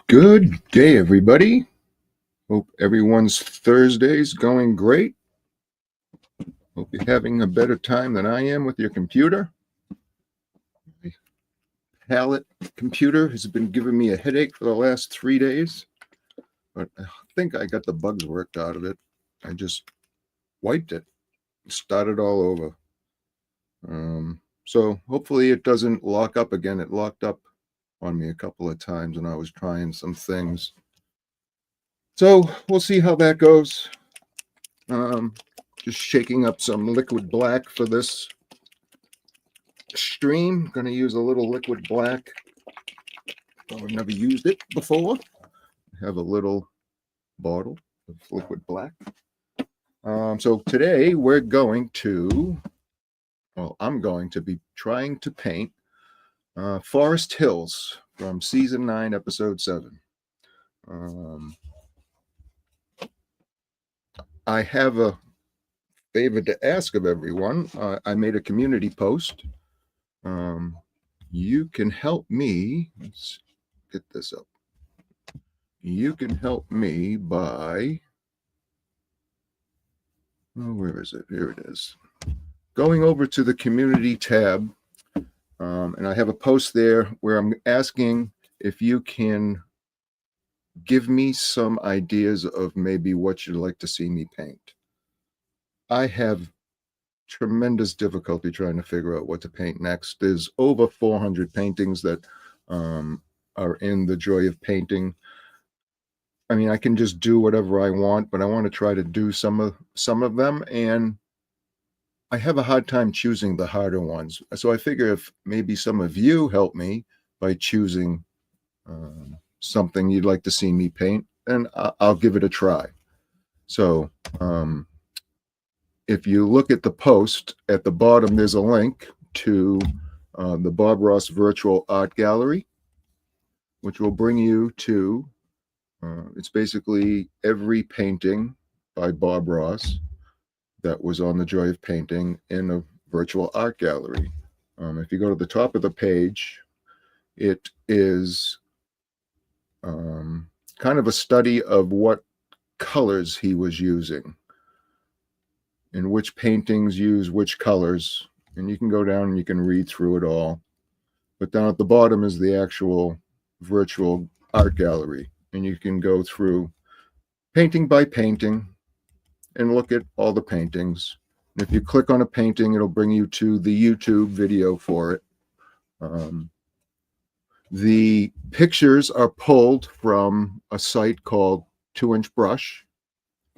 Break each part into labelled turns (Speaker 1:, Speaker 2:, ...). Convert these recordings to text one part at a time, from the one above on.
Speaker 1: Good day, everybody. Hope everyone's Thursday's going great. Hope you're having a better time than I am with your computer. My pallet computer has been giving me a headache for the last 3 days, but I think I got the bugs worked out of it. I just wiped it, started all over. So hopefully it doesn't lock up again. It locked up on me a couple of times when I was trying some things. So we'll see how that goes. Just shaking up some liquid black for this stream. Going to use a little liquid black. I've never used it before. I have a little bottle of liquid black. So today we're going to, I'm going to be trying to paint Forest Hills from Season 9, Episode 7. I have a favor to ask of everyone. I made a community post. You can help me. Let's get this up. You can help me by, where is it? Here it is. Going over to the community tab, and I have a post there where I'm asking if you can give me some ideas of maybe what you'd like to see me paint. I have tremendous difficulty trying to figure out what to paint next. There's over 400 paintings that are in the Joy of Painting. I mean, I can just do whatever I want, but I want to try to do some of them, and I have a hard time choosing the harder ones. So I figure if maybe some of you help me by choosing something you'd like to see me paint, then I'll give it a try. So if you look at the post at the bottom, there's a link to the Bob Ross Virtual Art Gallery, which will bring you to it's basically every painting by Bob Ross that was on the Joy of Painting in a virtual art gallery. If you go to the top of the page, it is kind of a study of what colors he was using and which paintings use which colors. And you can go down and you can read through it all. But down at the bottom is the actual virtual art gallery. And you can go through painting by painting and look at all the paintings. And if you click on a painting, it'll bring you to the YouTube video for it. The pictures are pulled from a site called 2-Inch Brush.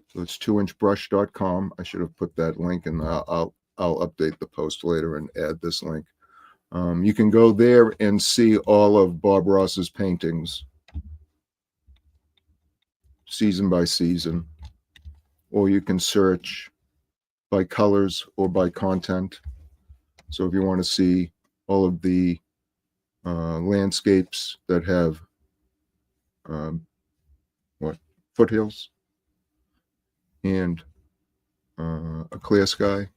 Speaker 1: So it's 2inchbrush.com. I should have put that link, and I'll update the post later and add this link. You can go there and see all of Bob Ross's paintings, season by season, or you can search by colors or by content. So if you want to see all of the landscapes that have foothills and a clear sky,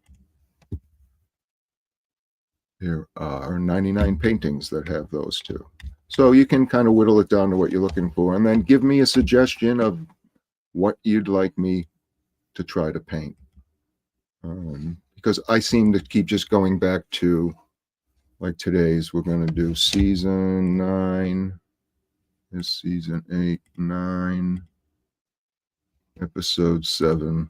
Speaker 1: there are 99 paintings that have those too. So you can kind of whittle it down to what you're looking for, and then give me a suggestion of what you'd like me to try to paint. Because I seem to keep just going back to, like today's, we're going to do season 9, is season 8, 9, episode 7.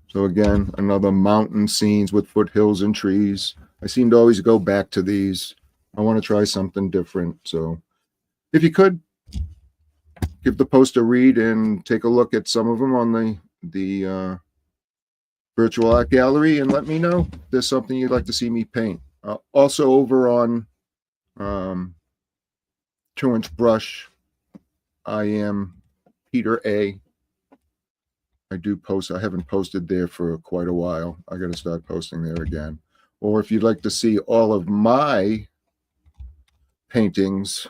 Speaker 1: So again, another mountain scenes with foothills and trees. I seem to always go back to these. I want to try something different. So if you could, give the post a read and take a look at some of them on the virtual art gallery, and let me know if there's something you'd like to see me paint. Also over on 2-Inch Brush, I am Peter A. I do post. I haven't posted there for quite a while. I got to start posting there again. Or if you'd like to see all of my paintings,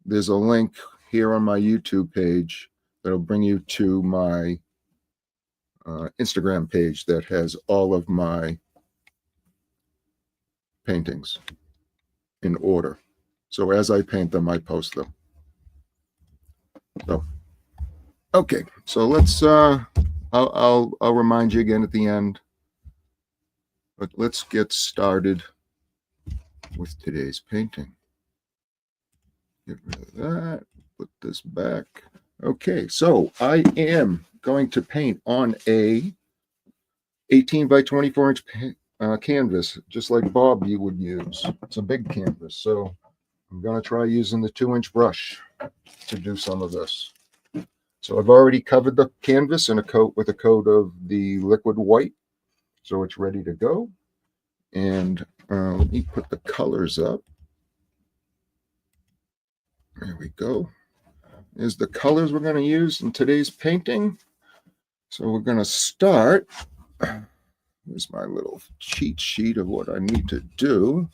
Speaker 1: there's a link here on my YouTube page that'll bring you to my Instagram page that has all of my paintings in order. So as I paint them, I post them. So, okay, so let's, I'll remind you again at the end, but let's get started with today's painting. Get rid of that, put this back. Okay, so I am going to paint on a 18 by 24 inch canvas, just like Bob you would use. It's a big canvas, so I'm going to try using the 2-inch brush to do some of this. So I've already covered the canvas in a coat with a coat of the liquid white, so it's ready to go. And let me put the colors up. There we go. There's the colors we're going to use in today's painting. So we're going to start. Here's my little cheat sheet of what I need to do.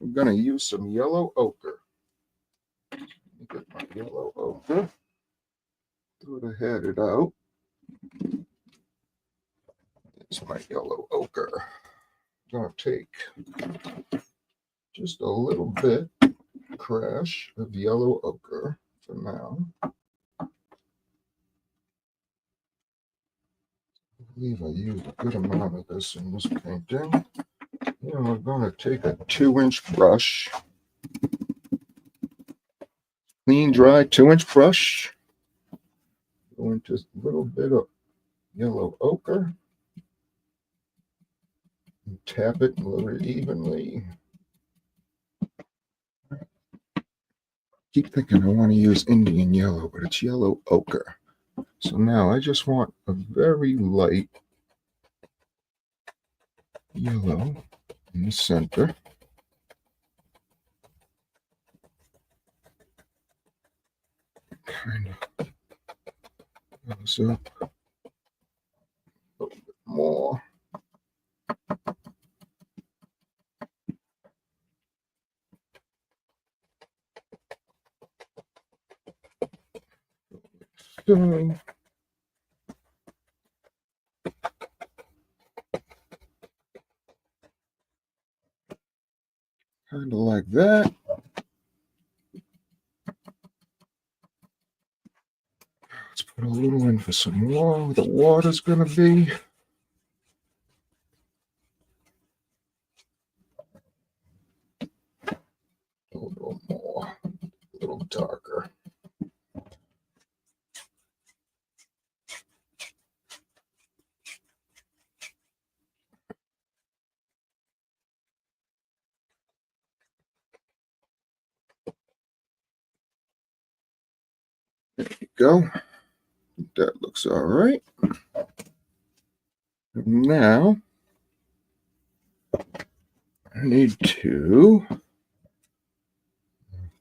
Speaker 1: I'm going to use some yellow ochre. Let me get my yellow ochre. Sort of head it out. It's my yellow ochre. I'm going to take just a little bit crash of yellow ochre for now. I believe I used a good amount of this in this painting. And we're going to take a 2-inch brush, clean, dry 2-inch brush, go into a little bit of yellow ochre, and tap it and load it evenly. Keep thinking I want to use Indian yellow, but it's yellow ochre. So now I just want a very light yellow in the center. Kind of goes up a little bit more. So, kind of like that. Let's put a little in for some more where the water's going to be. A little more, a little darker. There you go. That looks all right. Now, I need to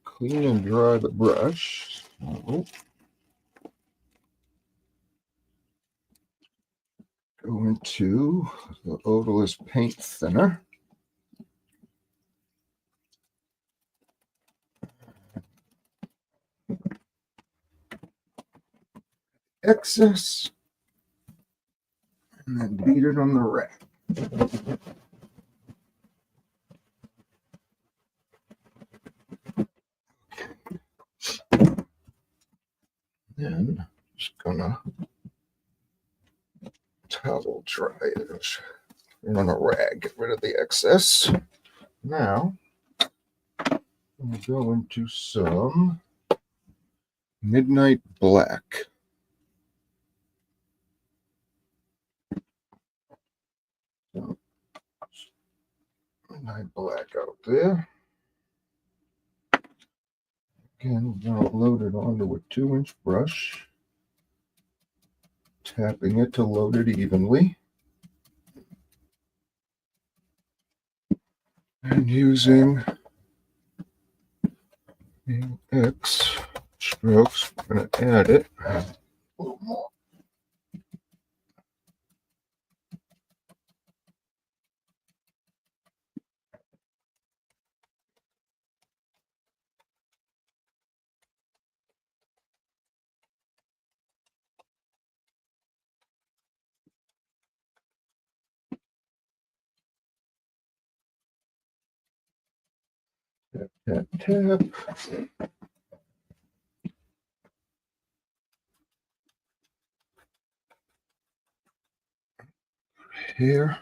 Speaker 1: clean and dry the brush. So, go into the odorless paint thinner. Excess. And then beat it on the rack. Then just gonna towel dry it. On a rag, get rid of the excess. Now, I'm gonna go into some Midnight Black. So, Midnight Black out there. Again, we're gonna load it onto a 2-inch brush, tapping it to load it evenly. And using the X strokes, we're going to add it a little more. Tap, tap. Here.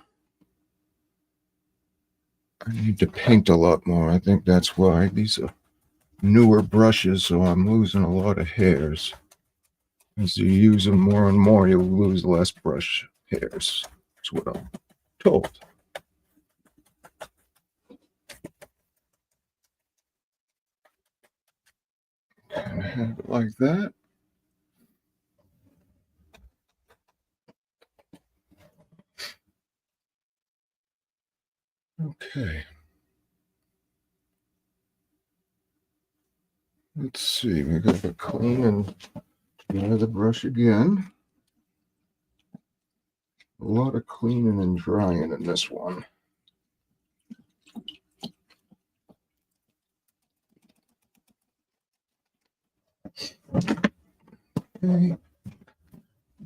Speaker 1: I need to paint a lot more. I think that's why. These are newer brushes, so I'm losing a lot of hairs. As you use them more and more, you'll lose less brush hairs. That's what I'm told. Kind of have it like that. Okay. Let's see. We got to clean and dry the brush again. A lot of cleaning and drying in this one. Okay.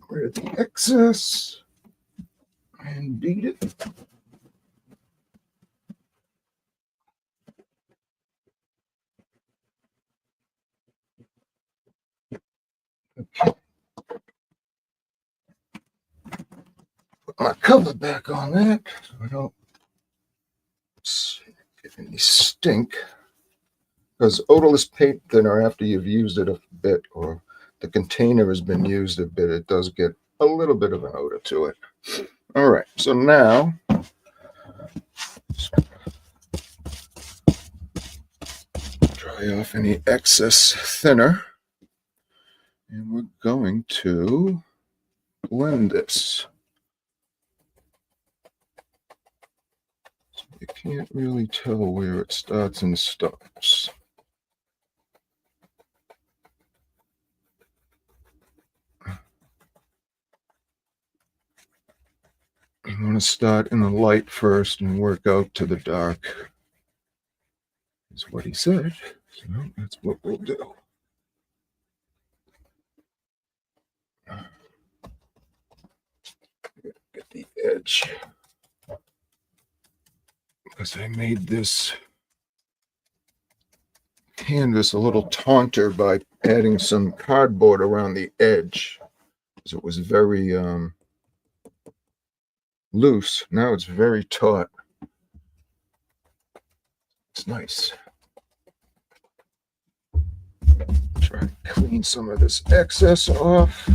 Speaker 1: Rid of the excess and beat it. Okay. Put my cover back on that so I don't get any stink. Because odorless paint thinner, after you've used it a bit or the container has been used a bit, it does get a little bit of an odor to it. All right, so now dry off any excess thinner. And we're going to blend this. So you can't really tell where it starts and stops. You want to start in the light first and work out to the dark, is what he said. So that's what we'll do. Get the edge. Because I made this canvas a little taunter by adding some cardboard around the edge. So it was very loose. Now it's very taut. It's nice. Try to clean some of this excess off.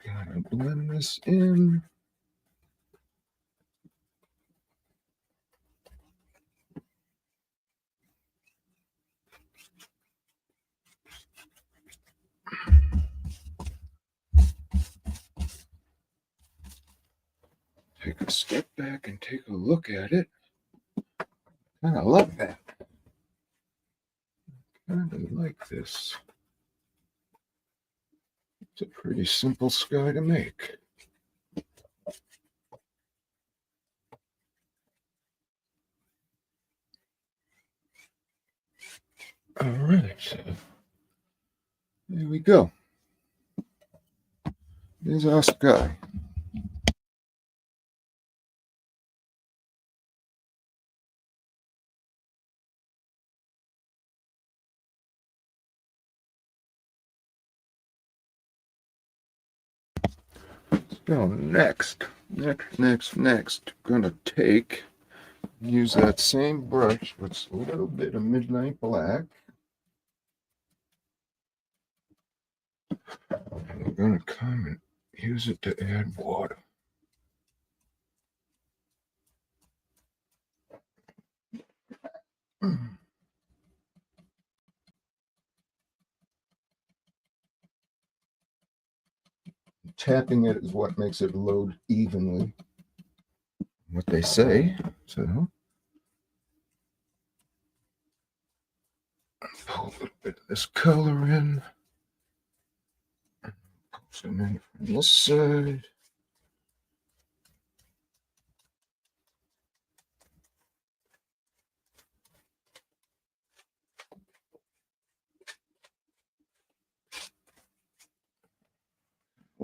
Speaker 1: Gotta blend this in. Take a step back and take a look at it. Kind of love that. Kind of like this. It's a pretty simple sky to make. All right, so there we go. There's our sky. So next, gonna use that same brush with a little bit of midnight black. And we're gonna come and use it to add water. Tapping it is what makes it load evenly. What they say. So pull a little bit of this color in. Pull some in from this side.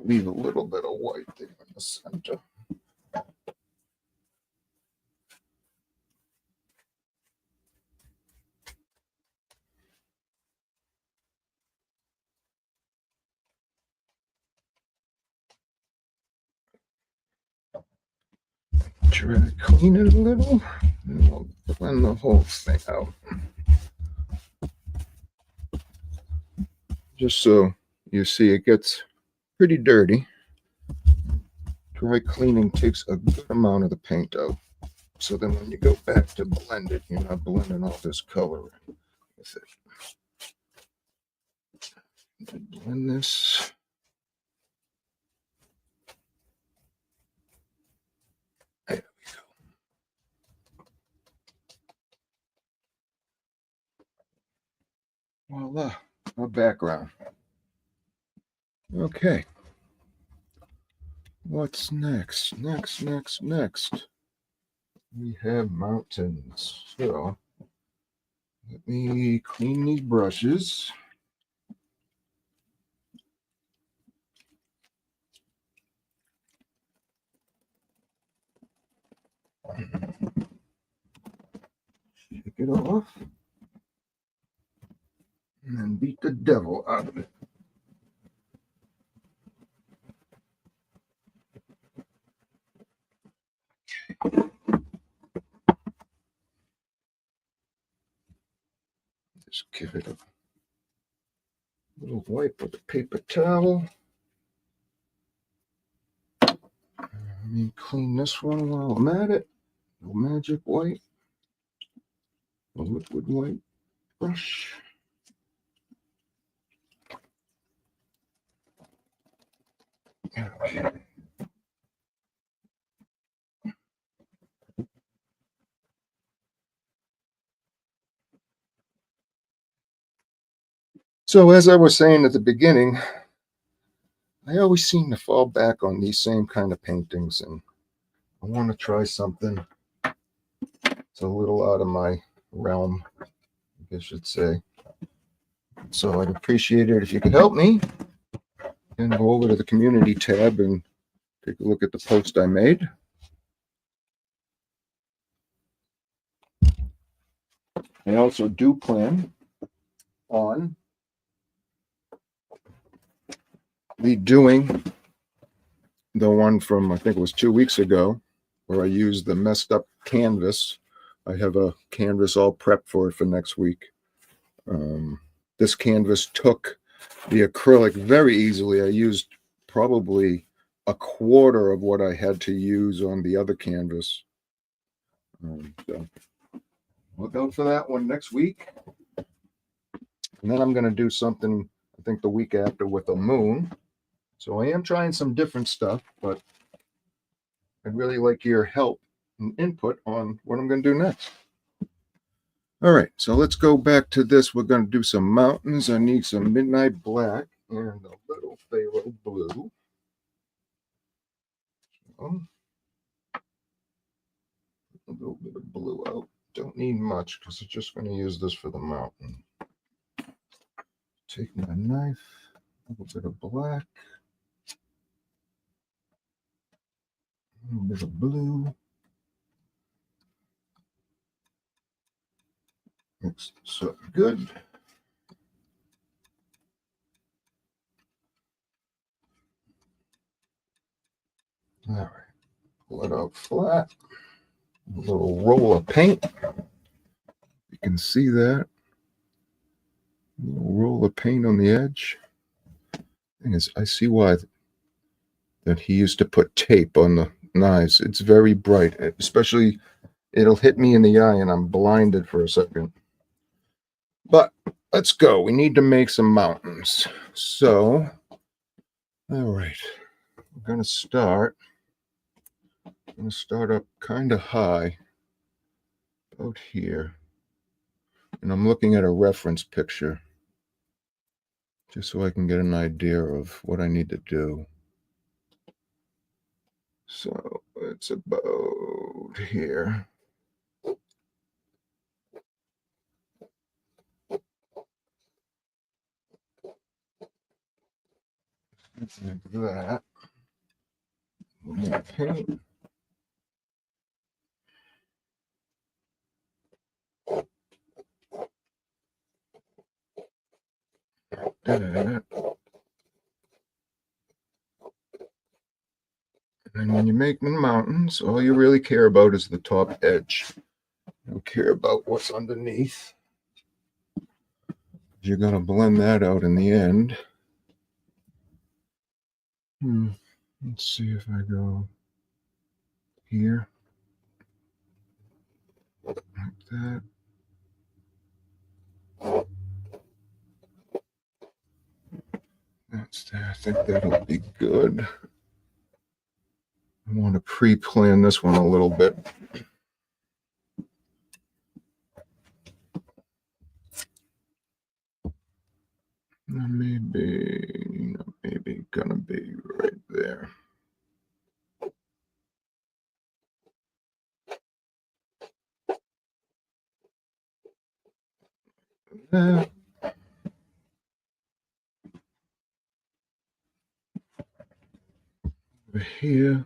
Speaker 1: Leave a little bit of white there in the center. try to clean it a little, and we'll blend the whole thing out. Just so you see, it gets pretty dirty. Dry cleaning takes a good amount of the paint out. So then when you go back to blend it, you're not blending all this color with it. Blend this. There we go. Voila, our background. Okay. What's next? Next. We have mountains. So let me clean these brushes. Shake it off. And then beat the devil out of it. Just give it a little wipe with a paper towel. Let me clean this one while I'm at it. No magic white. A liquid white brush. Okay. So as I was saying at the beginning, I always seem to fall back on these same kind of paintings, and I want to try something. It's a little out of my realm, I guess you'd say. So I'd appreciate it if you could help me and go over to the community tab and take a look at the post I made. I also do plan on redoing the one from, I think it was 2 weeks ago, where I used the messed up canvas. I have a canvas all prepped for it for next week. This canvas took the acrylic very easily. I used probably a quarter of what I had to use on the other canvas. So look out for that one next week. And then I'm going to do something, I think, the week after with a moon. So I am trying some different stuff, but I'd really like your help and input on what I'm going to do next. All right, so let's go back to this. We're going to do some mountains. I need some midnight black and a little phthalo blue. A little bit of blue out. Don't need much because I'm just going to use this for the mountain. Take my knife, a little bit of black, a little bit of blue. Mix this up good. All right, pull it out flat. A little roll of paint. You can see that. A little roll of paint on the edge. Thing is, I see why that he used to put tape on the knives. It's very bright, especially it'll hit me in the eye and I'm blinded for a second. But let's go. We need to make some mountains. So, all right, we're going to start. I'm going to start up kind of high, about here. And I'm looking at a reference picture just so I can get an idea of what I need to do. So it's about here. Like that. More paint. That. And when you're making mountains, all you really care about is the top edge. You don't care about what's underneath. You're going to blend that out in the end. Let's see if I go here, like that. That's that. I think that'll be good. I want to pre-plan this one a little bit. Maybe gonna be right there. That. Over here.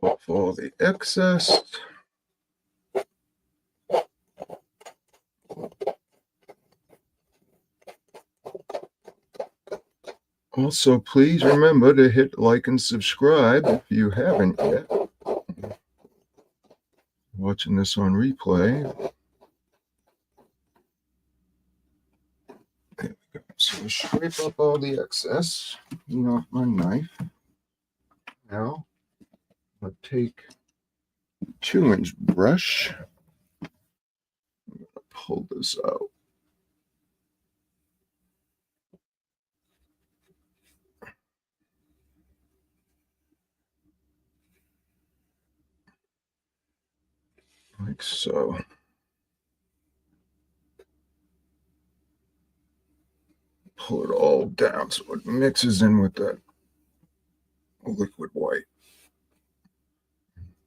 Speaker 1: Off all the excess. Also, please remember to hit like and subscribe if you haven't yet. Watching this on replay. There we go. So scrape up all the excess. Off my knife. Now, I'll take a 2-inch brush. I'm going to pull this out. Like so. Pull it all down so it mixes in with that liquid white.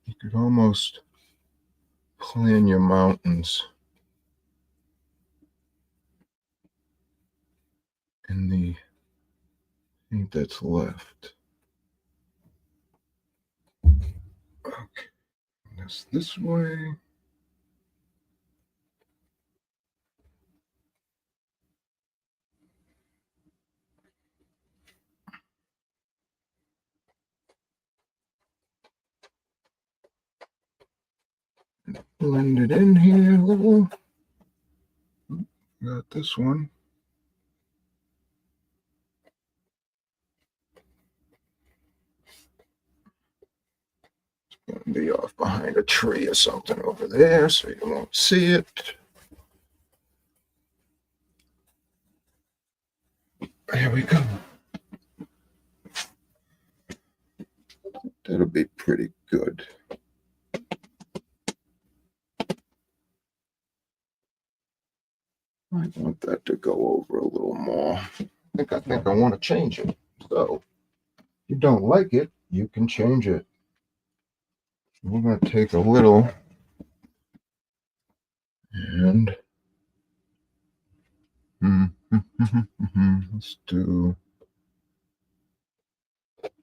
Speaker 1: You could almost plan your mountains in the paint that's left. Okay, this way. Blend it in here a little. Got this one. It's going to be off behind a tree or something over there, so you won't see it. There we go. That'll be pretty good. I want that to go over a little more. I think I want to change it. So if you don't like it, you can change it. We're going to take a little and let's do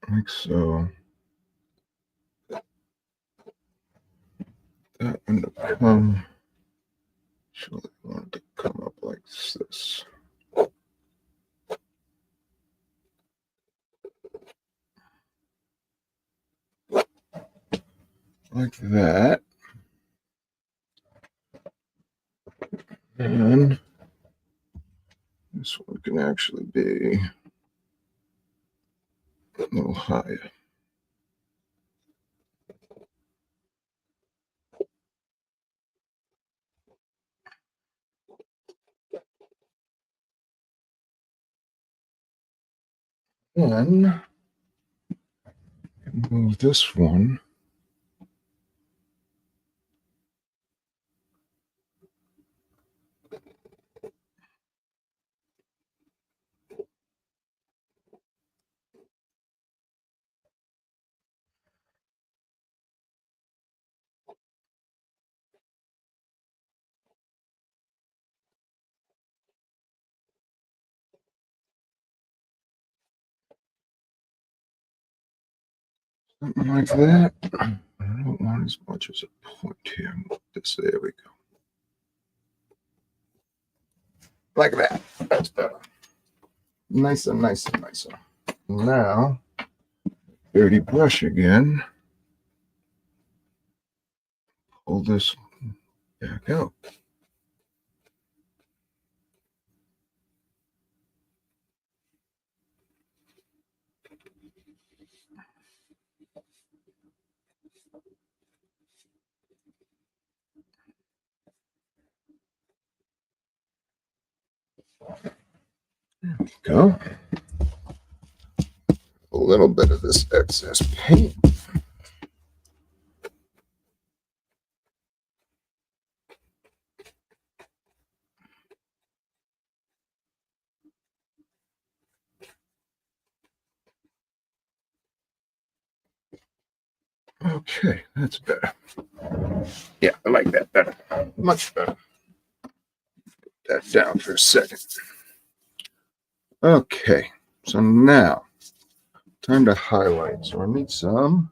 Speaker 1: like so. That one to come. Actually, I want it to come up like this. Like that. And this one can actually be a little higher. Then move this one Something like that. I don't want as much as a point here. There we go. Like that. That's better. Nicer, nicer, nicer. Now, dirty brush again. Pull this back out. There we go. A little bit of this excess paint. Okay, that's better. Yeah, I like that better. Much better. Put that down for a second. Okay, so now time to highlight. So I need some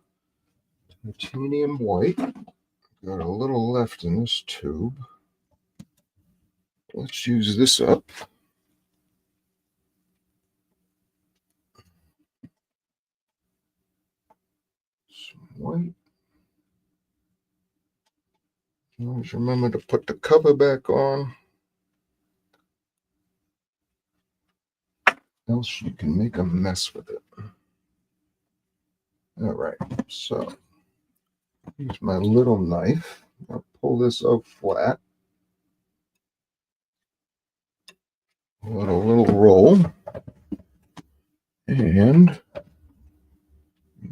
Speaker 1: titanium white. Got a little left in this tube. Let's use this up. Some white. Always remember to put the cover back on, else you can make a mess with it. All right, so use my little knife. I'll pull this out flat. Let a little roll. And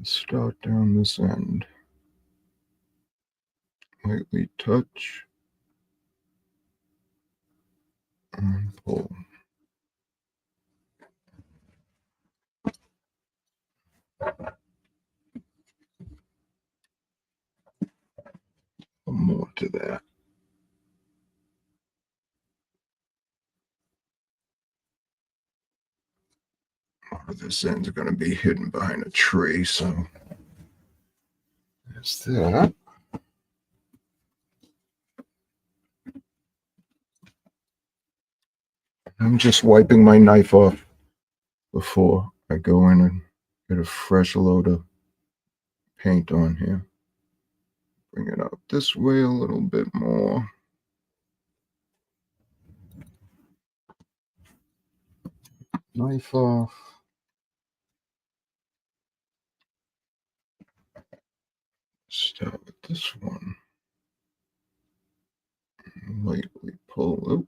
Speaker 1: start down this end. Lightly touch and pull. More to that. This end's going to be hidden behind a tree, so there's that. I'm just wiping my knife off before I go in and get a fresh load of paint on here. Bring it out this way a little bit more. Knife off. Start with this one. Lightly pull out.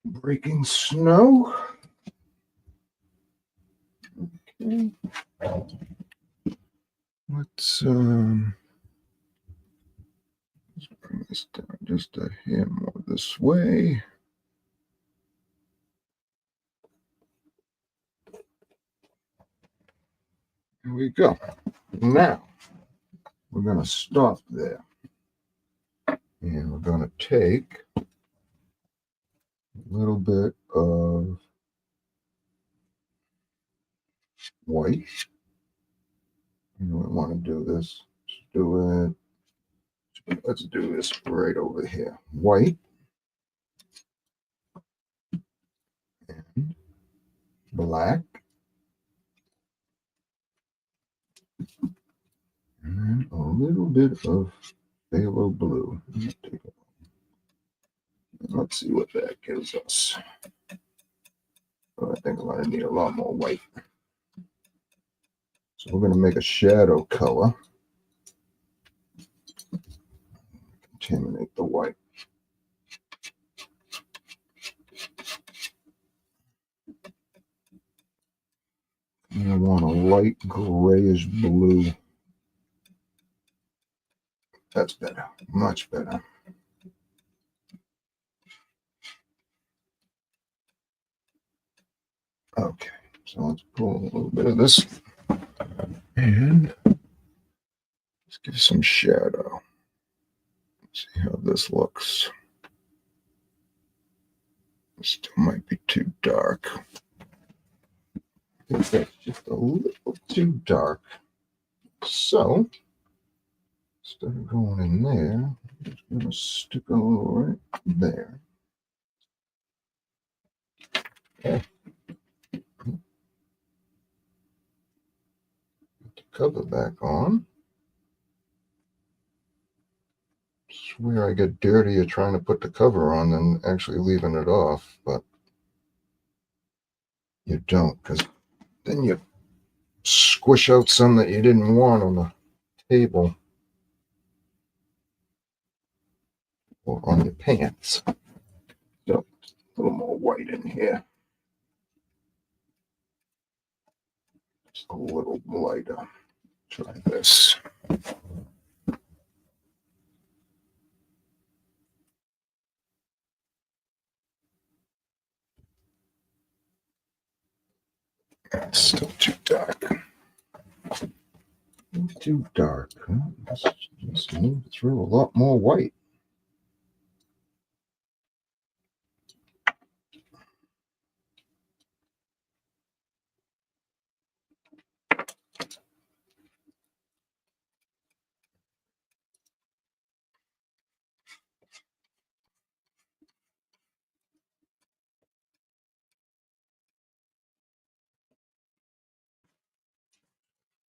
Speaker 1: Breaking snow. Okay. Let's bring this down just a hair more this way. There we go. Now we're going to stop there, and we're going to take a little bit of white. You don't want to do this. Let's do it. Let's do this right over here. White and black, and a little bit of phthalo blue. Let's see what that gives us. Oh, I think I'm going to need a lot more white. So we're going to make a shadow color. Contaminate the white. And I want a light grayish blue That's better, much better. Okay, so let's pull a little bit of this and let's give some shadow. See how this looks. Still might be too dark. I think that's just a little too dark. So instead of going in there, I'm just going to stick a little right there. Yeah. Put the cover back on. I swear I get dirtier trying to put the cover on than actually leaving it off, but you don't, because then you squish out some that you didn't want on the table or on your pants. So a little more white in here. Just a little lighter. Try this. It's still too dark. Too dark. Let's just move through a lot more white.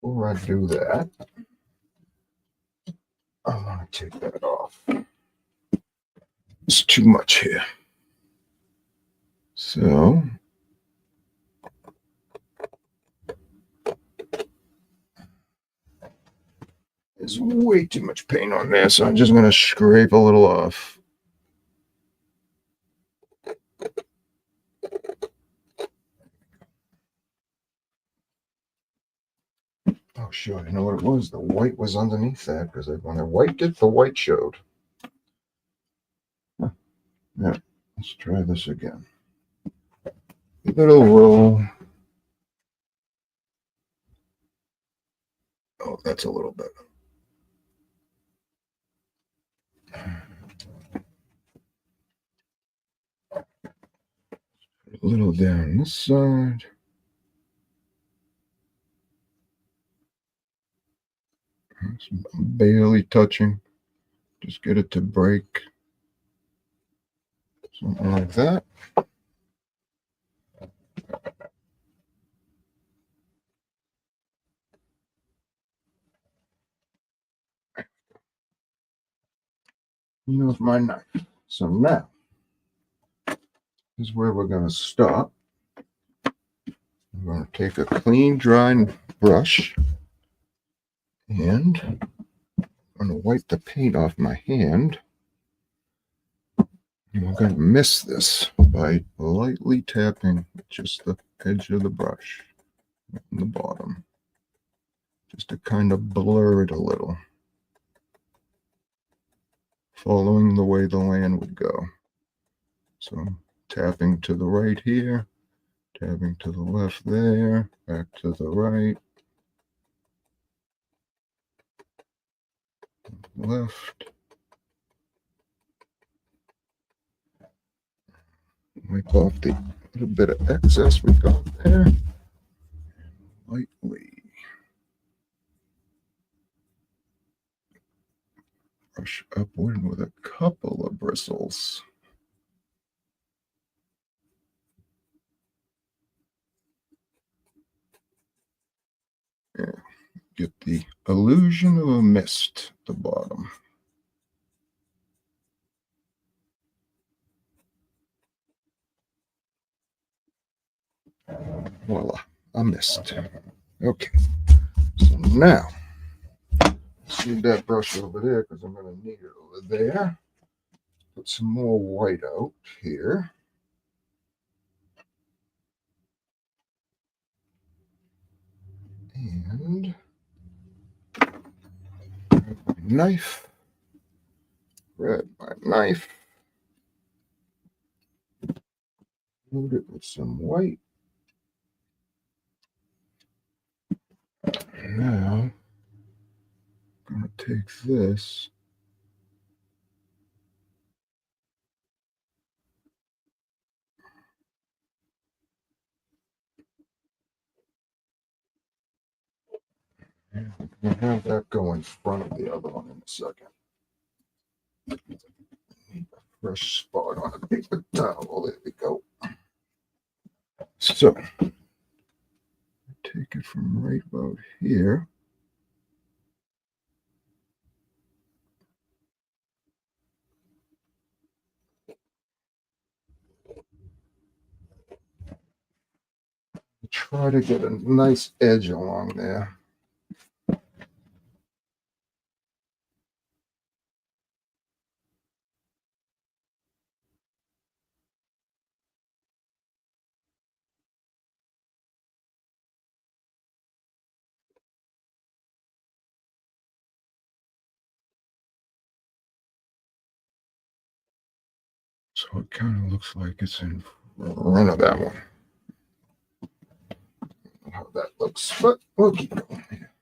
Speaker 1: Before I do that, I want to take that off. It's too much here. So there's way too much paint on there, so I'm just going to scrape a little off. Oh, sure. You know what it was? The white was underneath that because when I wiped it, the white showed. Huh. Yeah. Let's try this again. Give it a roll. Oh, that's a little better. A little down this side. I'm barely touching. Just get it to break. Something like that. Use my knife. So now, this is where we're going to stop. I'm going to take a clean, dry brush and I'm going to wipe the paint off my hand. And we're going to mist this by lightly tapping just the edge of the brush on the bottom, just to kind of blur it a little, following the way the land would go. So tapping to the right here, tapping to the left there, back to the right, left. Wipe off the little bit of excess we got there. Lightly brush upward with a couple of bristles. Yeah, get the illusion of a mist at the bottom. Voila, a mist. Okay, so now let's leave that brush over there because I'm going to need it over there. Put some more white out here. And knife. Grab my knife. Load it with some white. Now, I'm going to take this. We'll have that go in front of the other one in a second. Need a fresh spot on a paper towel. There we go. So, take it from right about here. Try to get a nice edge along there. So it kind of looks like it's in front of that one. How that looks, but we'll keep going here.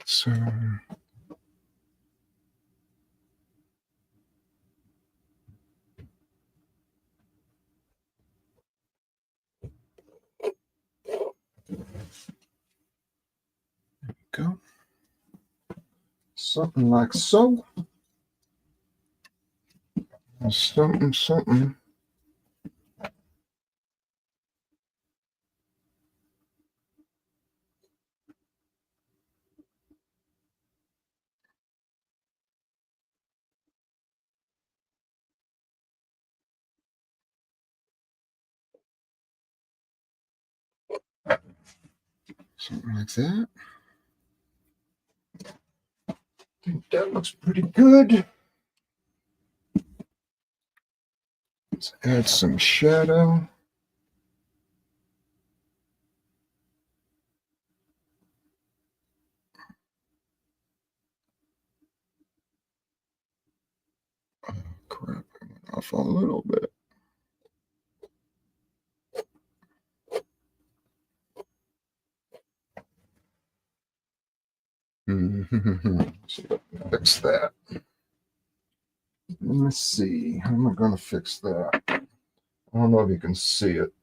Speaker 1: So go. Something like so. Something, something. Something like that. I think that looks pretty good. Let's add some shadow. Oh, crap, I went off a little bit. So fix that. Let me see. How am I going to fix that? I don't know if you can see it,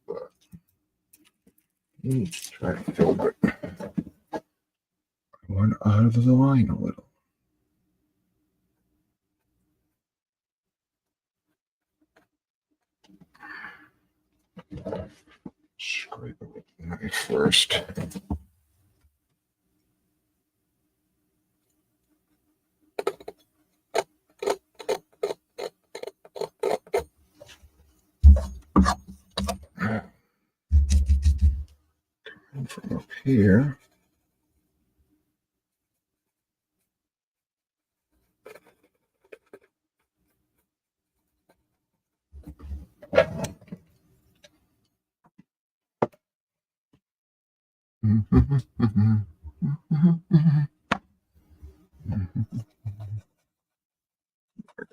Speaker 1: but let me try to filter it. I went out of the line a little. Scrape it with the knife first. And from up here,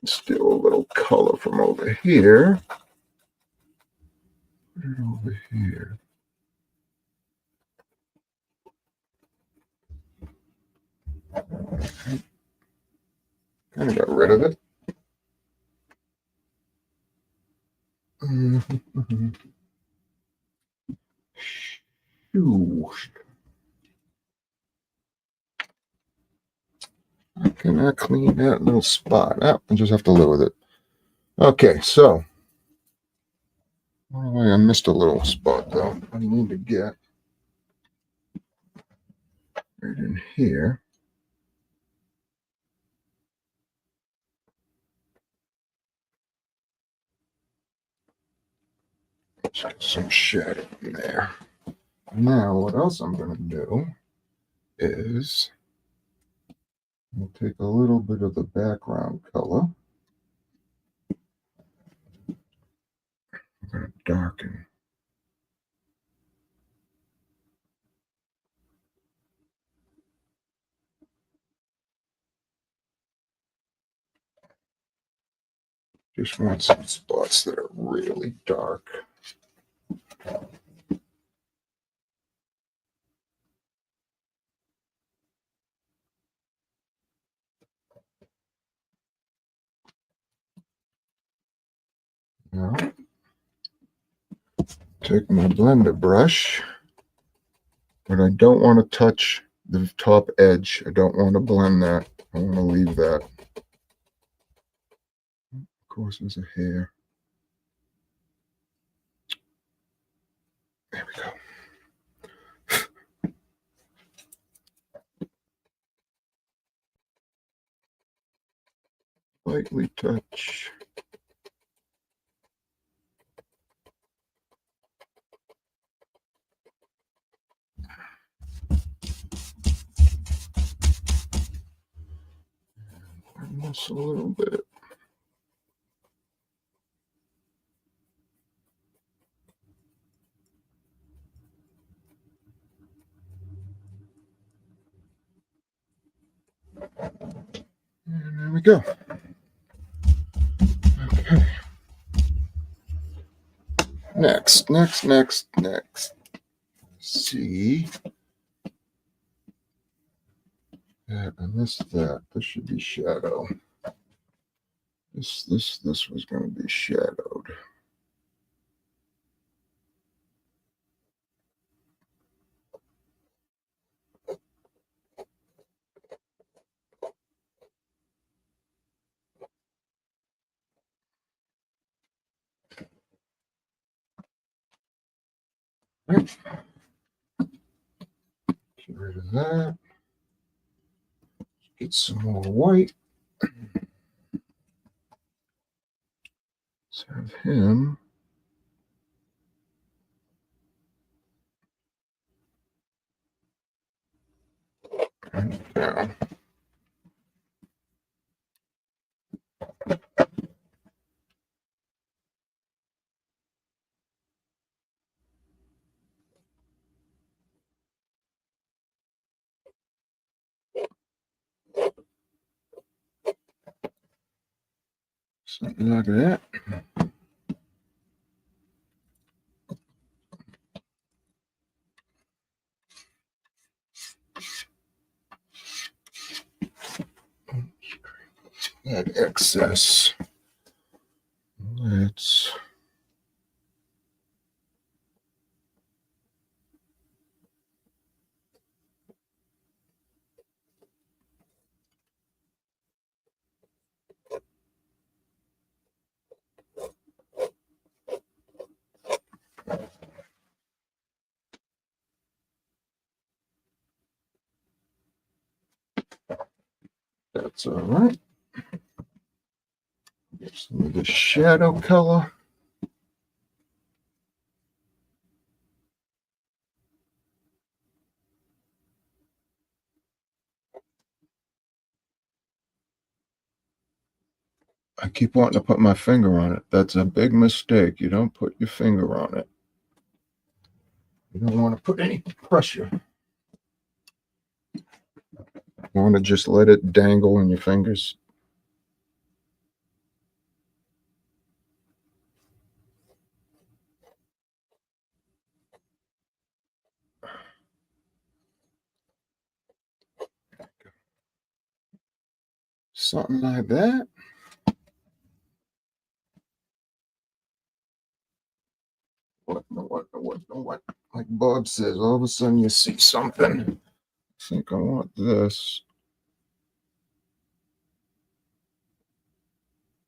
Speaker 1: steal a little color from over here. Put it over here. Kind of got rid of it. How can I clean that little spot? Oh, I just have to live with it. Okay, so I missed a little spot though. I need to get right in here. Let's get some shadow in there. Now, what else I'm going to do is we'll take a little bit of the background color. I'm going to darken. Just want some spots that are really dark. Now, take my blender brush, but I don't want to touch the top edge. I don't want to blend that. I want to leave that. Of course, there's a hair. There we go. Lightly touch. Just a little bit. And there we go. Okay. Next. See. Yeah, I missed that. This should be shadow. This was going to be shadowed. Right. Get rid of that. Get some more white. Let's have him. And down. Something like that. That excess. Let's that's all right. Get some of the shadow color. I keep wanting to put my finger on it. That's a big mistake. You don't put your finger on it. You don't want to put any pressure. You want to just let it dangle in your fingers. Something like that. What? Like Bob says, all of a sudden you see something. I think I want this.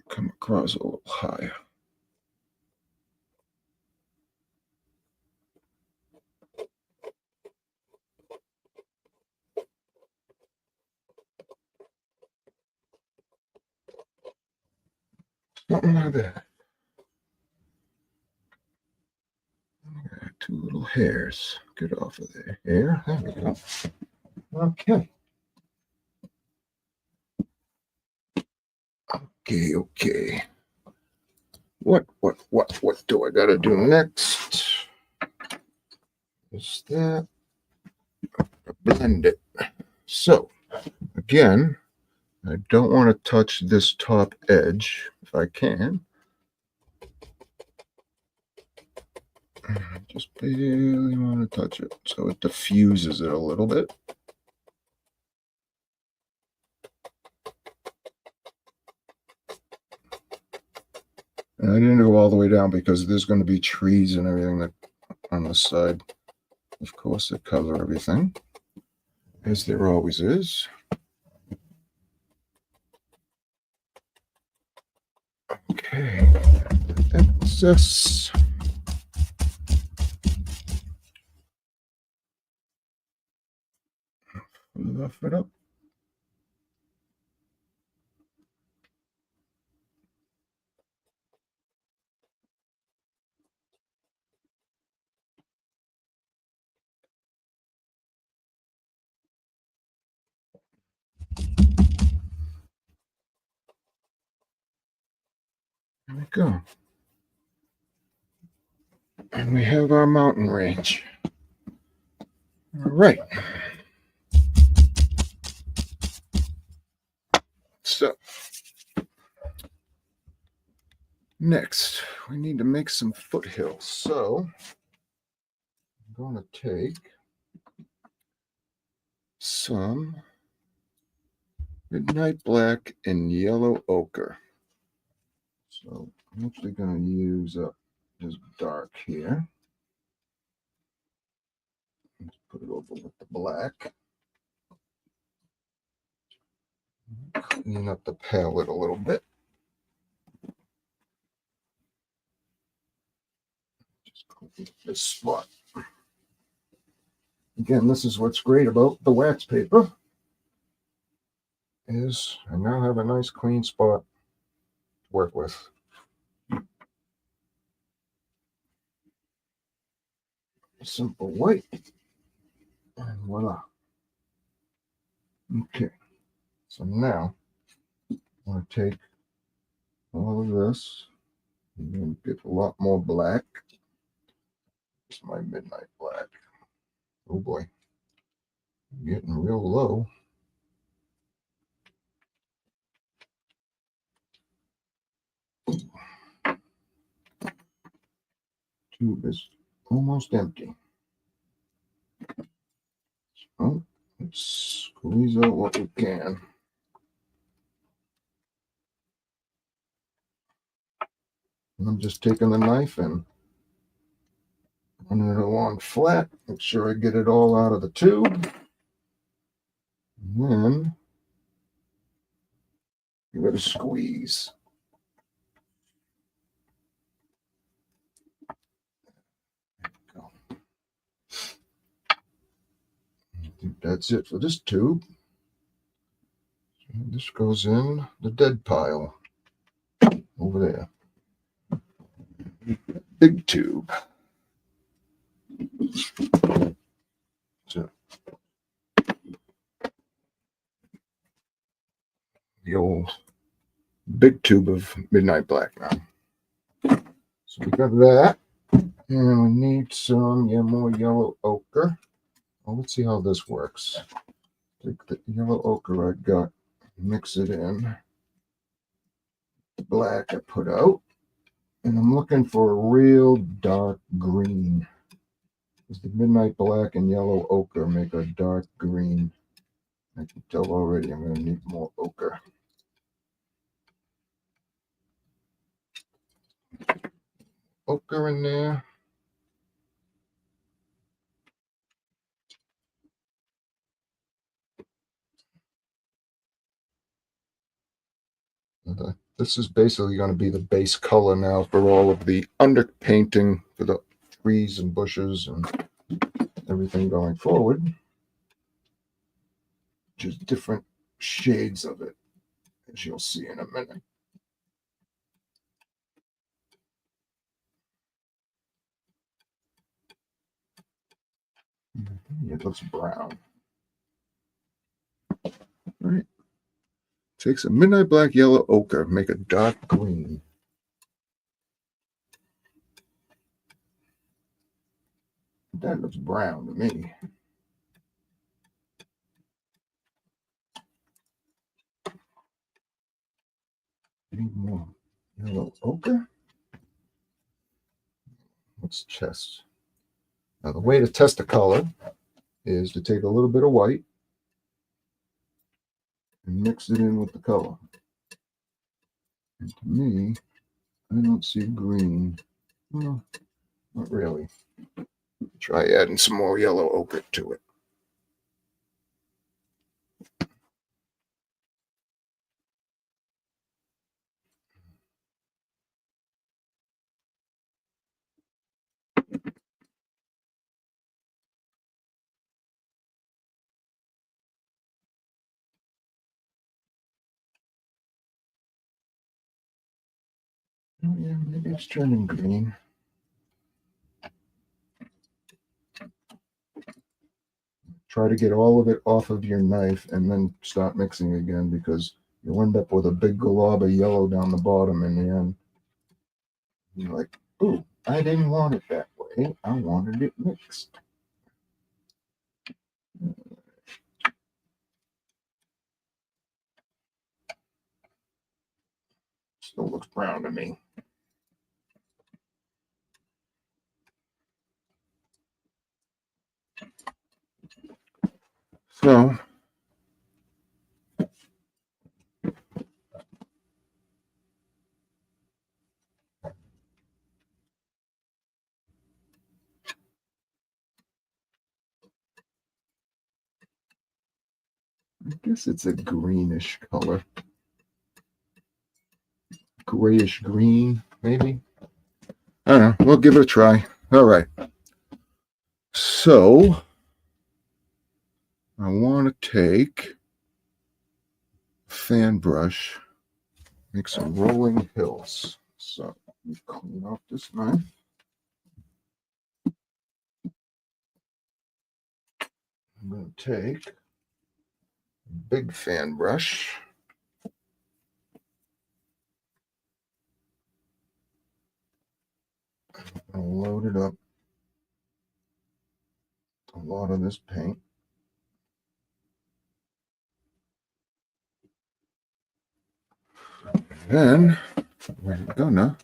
Speaker 1: Come across a little higher. Something like that. Two little hairs. Get off of there. There we go. Okay. Okay. What do I gotta do next? Is that blend it? So again, I don't want to touch this top edge if I can. I just barely want to touch it so it diffuses it a little bit. And I didn't go all the way down because there's going to be trees and everything that on the side, of course, that cover everything, as there always is. Okay, excess. Rough it up. There we go. And we have our mountain range. All right. So next, we need to make some foothills. So I'm going to take some midnight black and yellow ochre. So I'm actually going to use up this dark here. Let's put it over with the black. Clean up the palette a little bit. Just clean up this spot. Again, this is what's great about the wax paper, is I now have a nice clean spot to work with. Simple white, and voila. Okay, so now I'm going to take all of this and get a lot more black. It's my midnight black. Oh boy, getting real low. Tube is almost empty. So let's squeeze out what we can. And I'm just taking the knife and running it along flat. Make sure I get it all out of the tube. And then give it a squeeze. There we go. I think that's it for this tube. And this goes in the dead pile over there. Big tube. So the old big tube of midnight black now. So we got that. And we need some more yellow ochre. Well, let's see how this works. Take the yellow ochre I got, mix it in. The black I put out. And I'm looking for a real dark green. Because the midnight black and yellow ochre make a dark green. I can tell already I'm going to need more ochre. Ochre in there. This is basically going to be the base color now for all of the underpainting for the trees and bushes and everything going forward. Just different shades of it, as you'll see in a minute. It looks brown. All right. Take some midnight black, yellow, ochre. Make a dark green. That looks brown to me. Need more yellow ochre. What's chest? Now the way to test the color is to take a little bit of white and mix it in with the color. And to me, I don't see green. Well, not really. Try adding some more yellow ochre to it. Oh yeah, maybe it's turning green. Try to get all of it off of your knife and then start mixing again, because you'll end up with a big glob of yellow down the bottom in the end. You're like, ooh, I didn't want it that way. I wanted it mixed. Still looks brown to me. So I guess it's a greenish color. Grayish green, maybe. I don't know. We'll give it a try. All right. So I want to take a fan brush, make some rolling hills. So let me clean off this knife. I'm going to take a big fan brush. I'll load it up a lot of this paint. Then we're gonna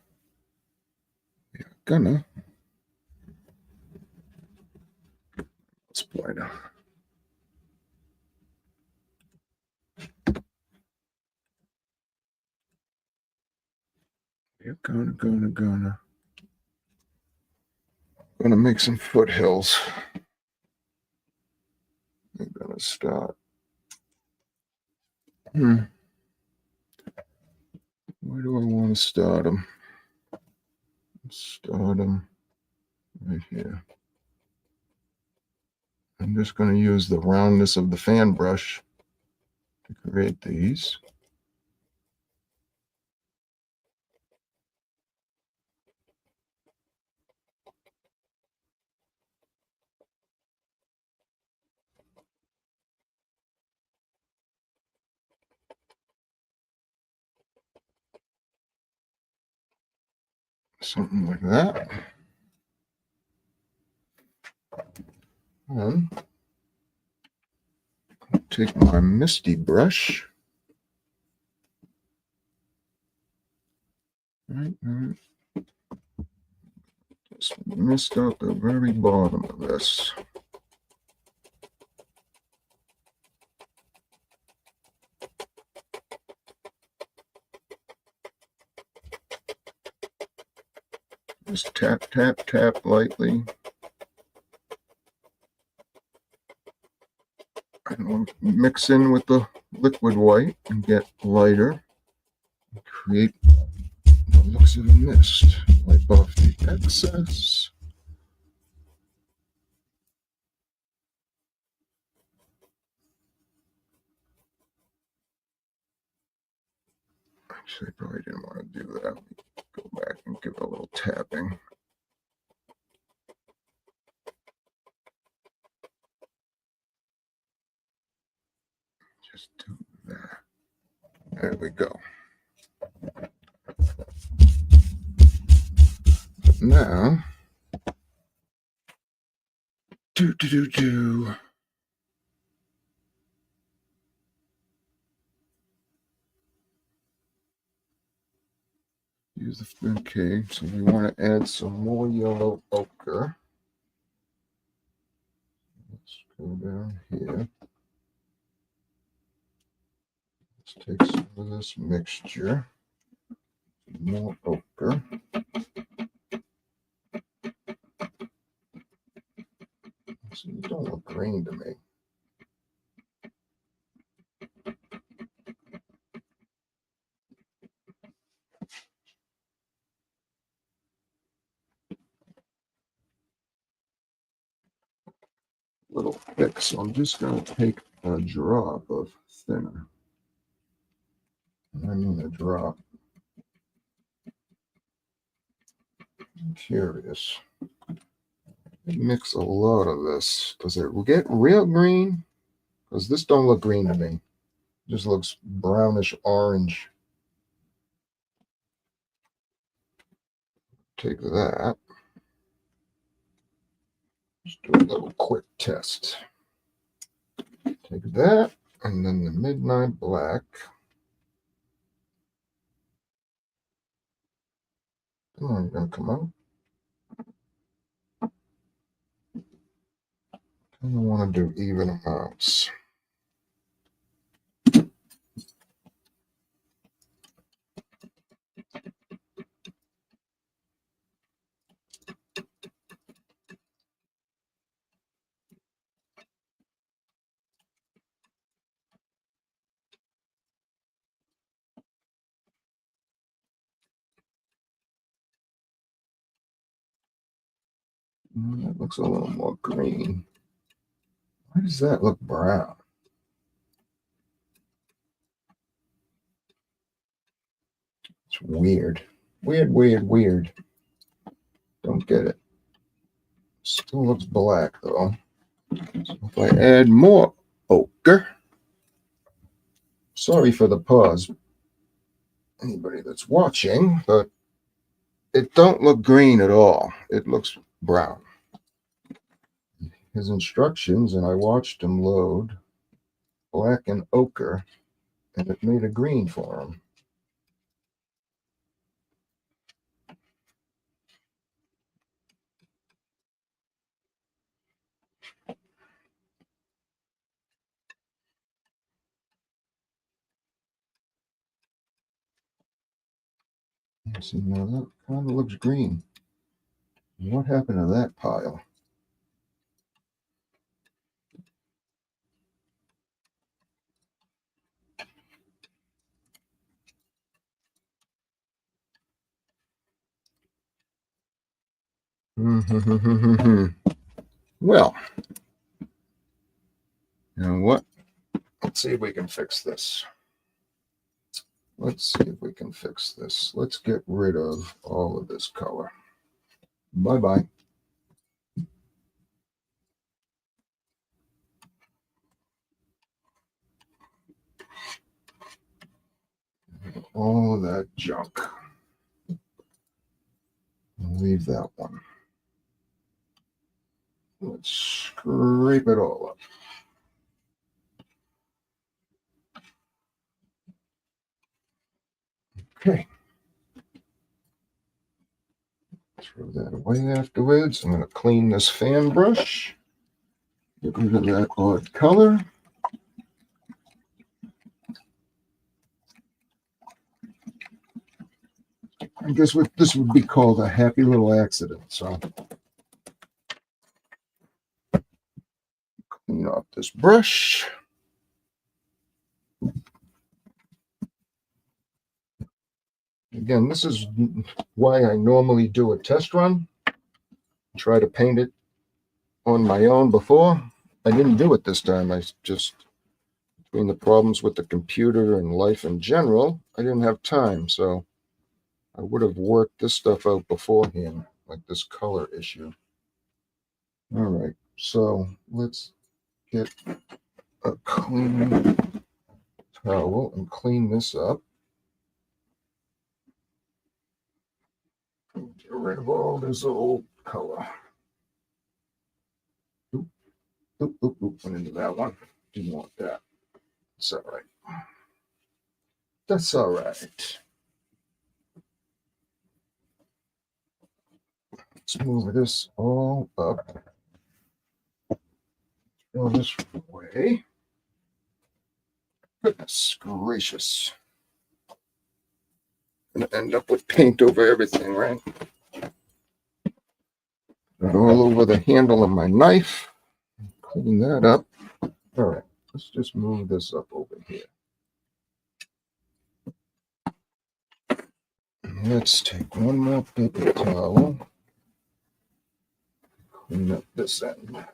Speaker 1: let's play now. We're gonna make some foothills. I'm gonna start. Where do I want to start them? Start them right here. I'm just going to use the roundness of the fan brush to create these. Something like that. And take my misty brush. Right. Just mist out the very bottom of this. Just tap, tap, tap lightly. And we'll mix in with the liquid white and get lighter. Create what looks of a mist. Wipe off the excess. Actually, I probably didn't want to do that. Go back and give it a little tapping. Now, use the, okay, so we want to add some more yellow ochre. Let's go down here. Let's take some of this mixture. More ochre. So you don't look green to me. A little thick, so I'm just going to take a drop of thinner. I mean a drop. I'm curious. Mix a lot of this. Does it get real green? Because this don't look green to me. It just looks brownish orange. Take that. Just do a little quick test. Take that, and then the midnight black. Come on, gonna come out. I don't want to do even amounts. That looks a little more green. Why does that look brown? It's weird. Weird. Don't get it. Still looks black though. So if I add more ochre, sorry for the pause, anybody that's watching, but it don't look green at all. It looks brown. His instructions, and I watched him load black and ochre, and it made a green for him. See, now that kind of looks green. What happened to that pile? Well, you know what? Let's see if we can fix this. Let's get rid of all of this color. Bye-bye. All of that junk. I'll leave that one. Let's scrape it all up. Okay. Throw that away afterwards. I'm going to clean this fan brush. Get rid of that odd color. I guess what this would be called a happy little accident. So clean off this brush. Again, this is why I normally do a test run. Try to paint it on my own before. I didn't do it this time. I just, between the problems with the computer and life in general, I didn't have time. So I would have worked this stuff out beforehand, like this color issue. All right, so let's get a clean towel and clean this up. Get rid of all this old color. Oop, oop, oop, oop. Went into that one. Didn't want that. It's all right. That's all right. Let's move this all up. Throw this away. Goodness gracious. Gonna end up with paint over everything, right? All over the handle of my knife. Clean that up. All right, let's just move this up over here. Let's take one more paper towel. Clean up this end.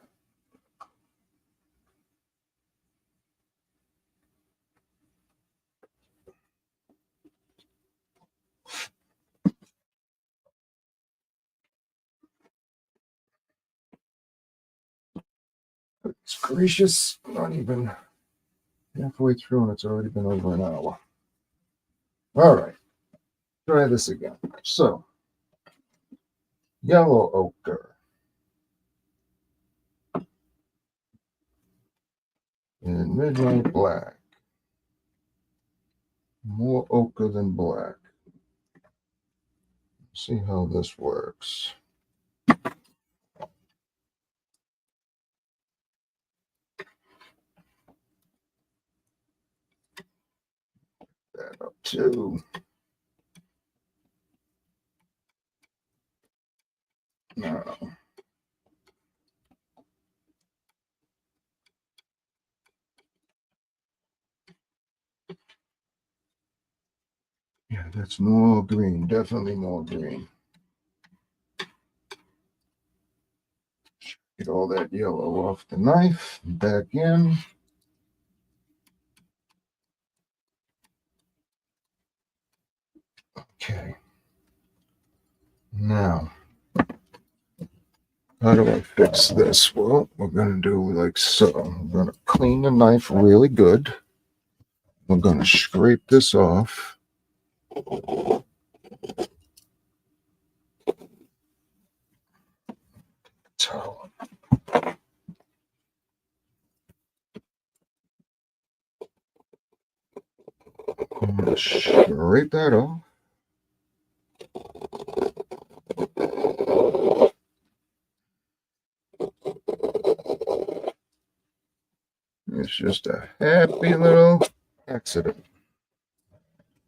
Speaker 1: It's gracious, not even halfway through and it's already been over an hour. All right, try this again. So, yellow ochre and midnight black. More ochre than black. See how this works. That up too. Now, yeah, that's more green, definitely more green. Get all that yellow off the knife, back in. Okay. Now, how do I fix this? Well, we're going to do like so. We're going to clean the knife really good. We're going to scrape this off. Towel. I'm going to scrape that off. It's just a happy little accident.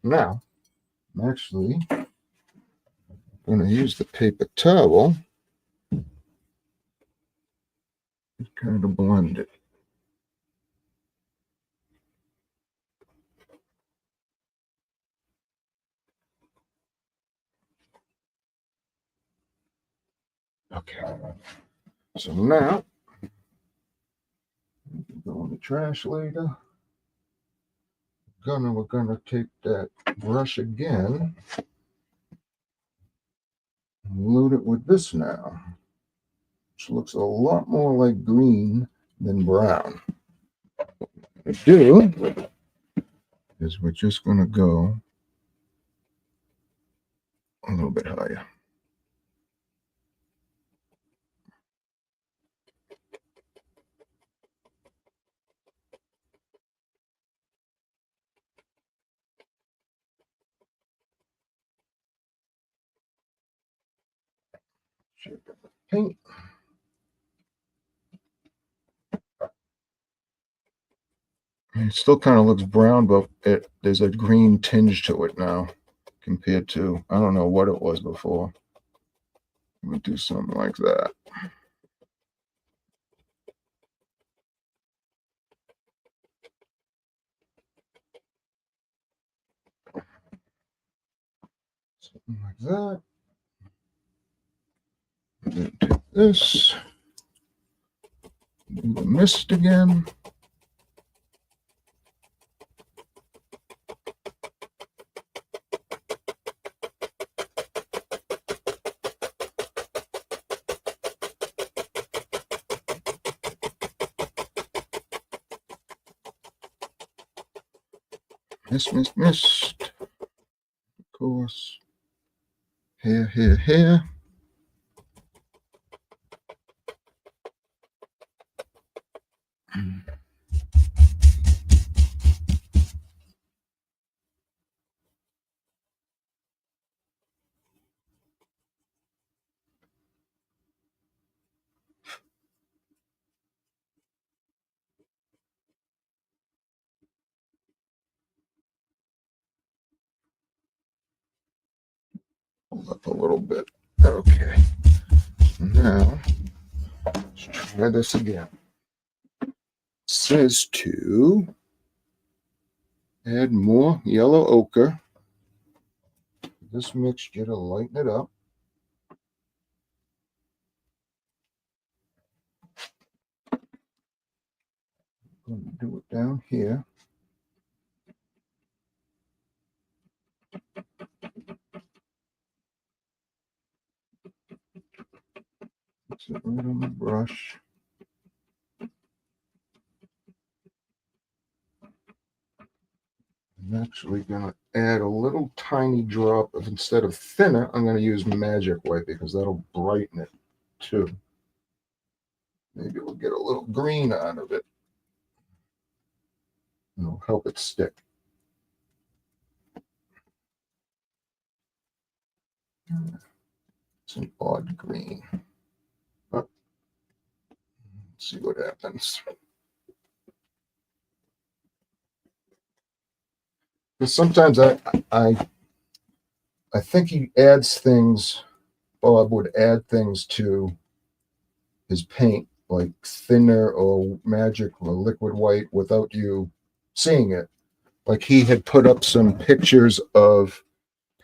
Speaker 1: Now, I'm actually going to use the paper towel to kind of blend it. Okay, so now go in the trash later. We're gonna take that brush again and load it with this now, which looks a lot more like green than brown. What we do is we're just gonna go a little bit higher. Shake up the paint. It still kind of looks brown, but there's a green tinge to it now compared to, I don't know what it was before. I'm gonna do something like that. Something like that. I'm gonna take this, do the mist again. Mist, of course. Here. Hold up a little bit. Okay. Now, let's try this again. It says to add more yellow ochre. This mixture to lighten it up. I'm going to do it down here. Put it right on the brush. I'm actually going to add a little tiny drop of, instead of thinner, I'm going to use magic white because that'll brighten it too. Maybe we'll get a little green out of it. It'll help it stick. It's an odd green. But let's see what happens. Because sometimes I think he adds things, Bob would add things to his paint, like thinner or magic or liquid white without you seeing it. Like he had put up some pictures of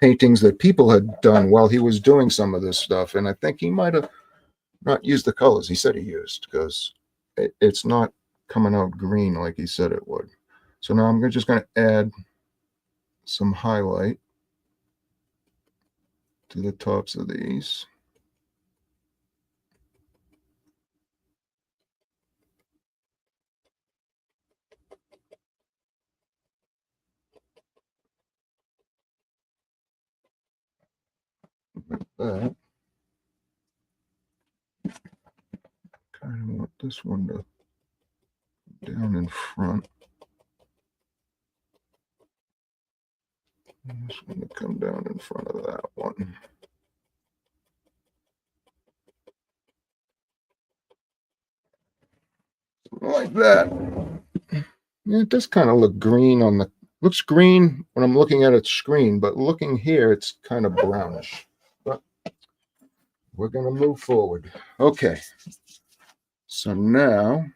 Speaker 1: paintings that people had done while he was doing some of this stuff. And I think he might have not used the colors he said he used because it's not coming out green like he said it would. So now I'm just going to add some highlight to the tops of these. Like that. Kind of want this one to down in front. And this one to come down in front of that one. Like that. Yeah, it does kind of look green on the, looks green when I'm looking at its screen, but looking here, it's kind of brownish. But we're going to move forward. Okay. So now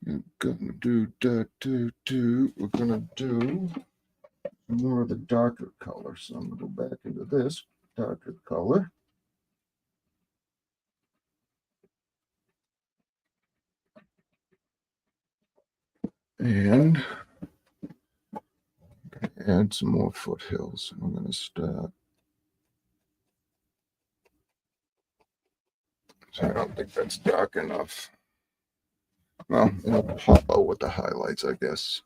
Speaker 1: we're going to we're going to do more of the darker color. So I'm going to go back into this darker color. And add some more foothills. I'm going to start. So I don't think that's dark enough. Well, it'll pop out with the highlights, I guess.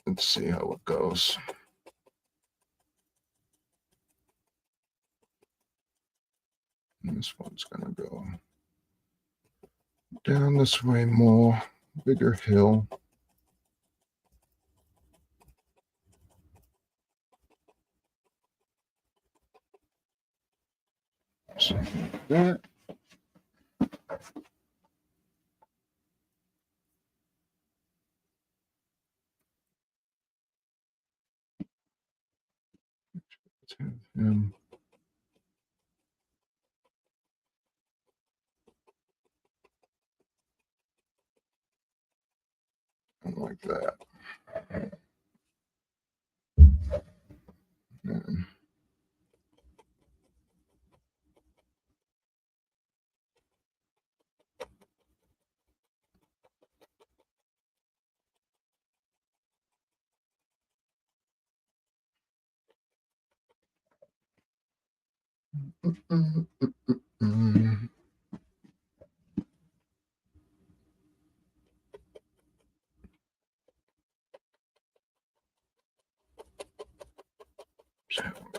Speaker 1: Let's see how it goes. And this one's going to go down this way more, bigger hill. Something like that. Let's have him. Like that. And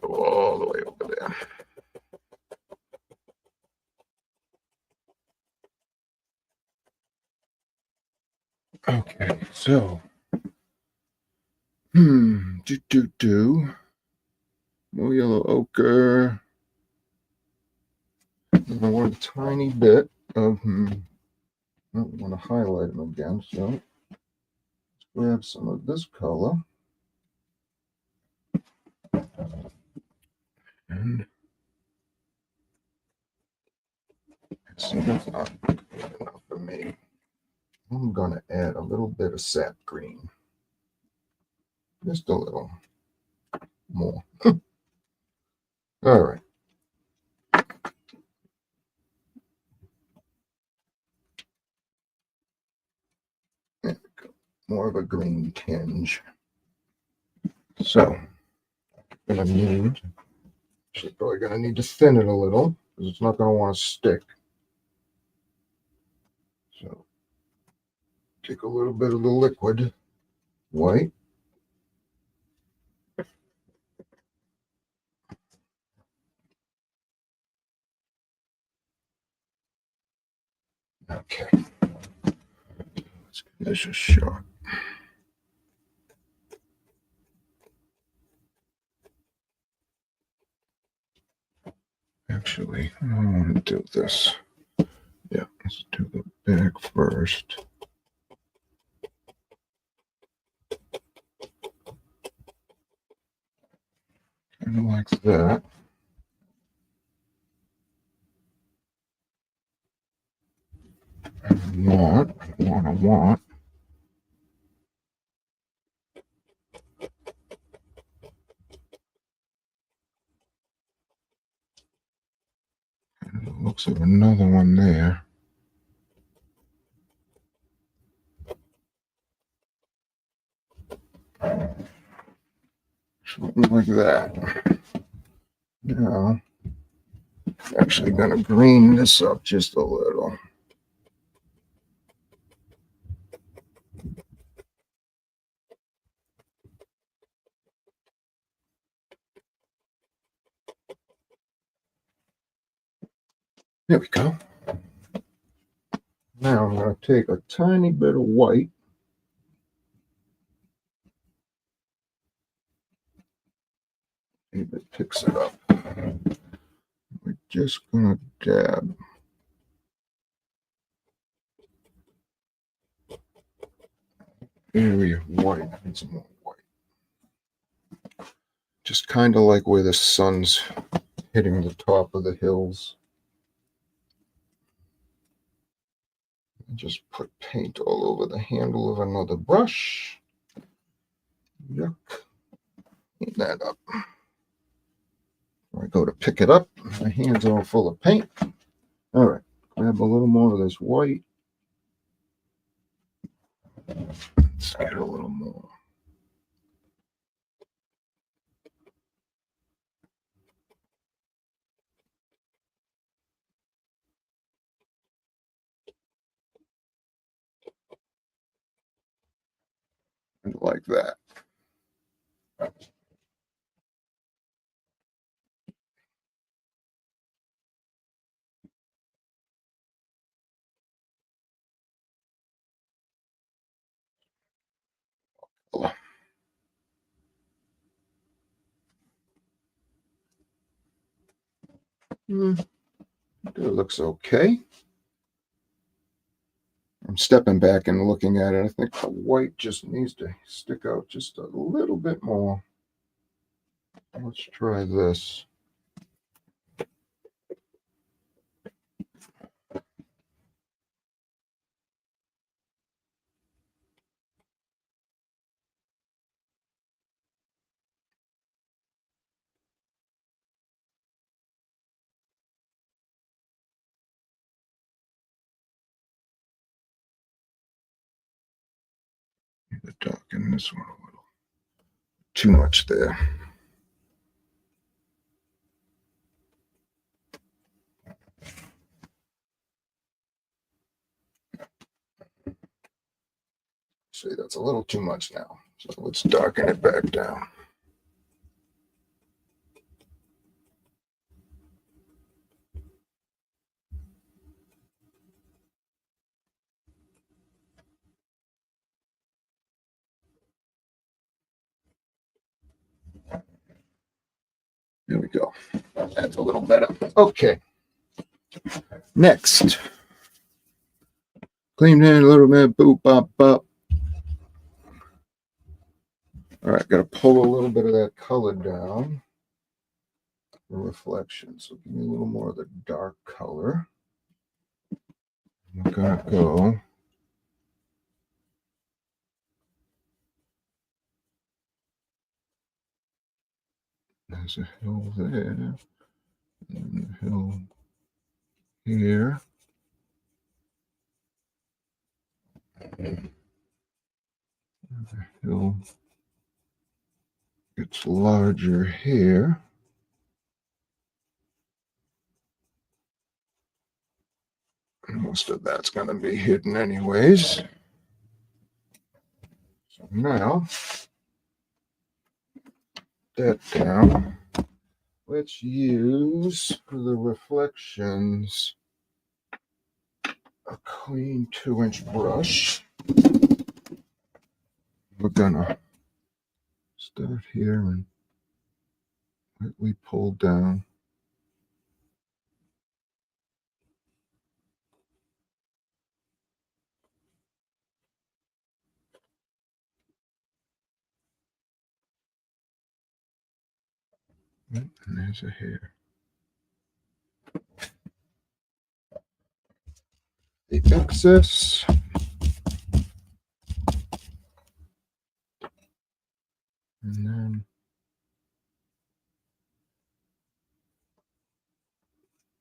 Speaker 1: Go all the way over there. Okay, so more yellow ochre. And I want a tiny bit of I don't want to highlight them again, so let's grab some of this color. And see, that's not good enough for me. I'm going to add a little bit of sap green. Just a little more. All right. There we go. More of a green tinge. So, I'm going to need, actually probably going to need to thin it a little because it's not going to want to stick. So, take a little bit of the liquid white. Okay. Let's give this a shot. Actually, I want to do this. Yeah, let's do the back first. Kind of like that. I want. And it looks like another one there. Something like that. Now, actually going to green this up just a little. There we go. Now I'm going to take a tiny bit of white. See if it picks it up. We're just going to dab. Area of white. I need some more white. Just kind of like where the sun's hitting the top of the hills. Just put paint all over the handle of another brush. Yuck. Clean that up. I go to pick it up. My hand's all full of paint. All right. Grab a little more of this white. Let's get a little more. Like that. It looks okay. I'm stepping back and looking at it. I think the white just needs to stick out just a little bit more. Let's try this. Maybe darken this one a little. Too much there. See, that's a little too much now. So let's darken it back down. There we go. That's a little better. Okay. Next. Clean in a little bit. Boop, bop, bop. All right. Got to pull a little bit of that color down for reflection. So give me a little more of the dark color. We're going to go. There's a hill there. And a hill here. The hill gets larger here. Most of that's going to be hidden anyways. So now, that down. Let's use for the reflections a clean 2-inch brush. We're gonna start here and lightly pull down. And there's a hair. The excess. And then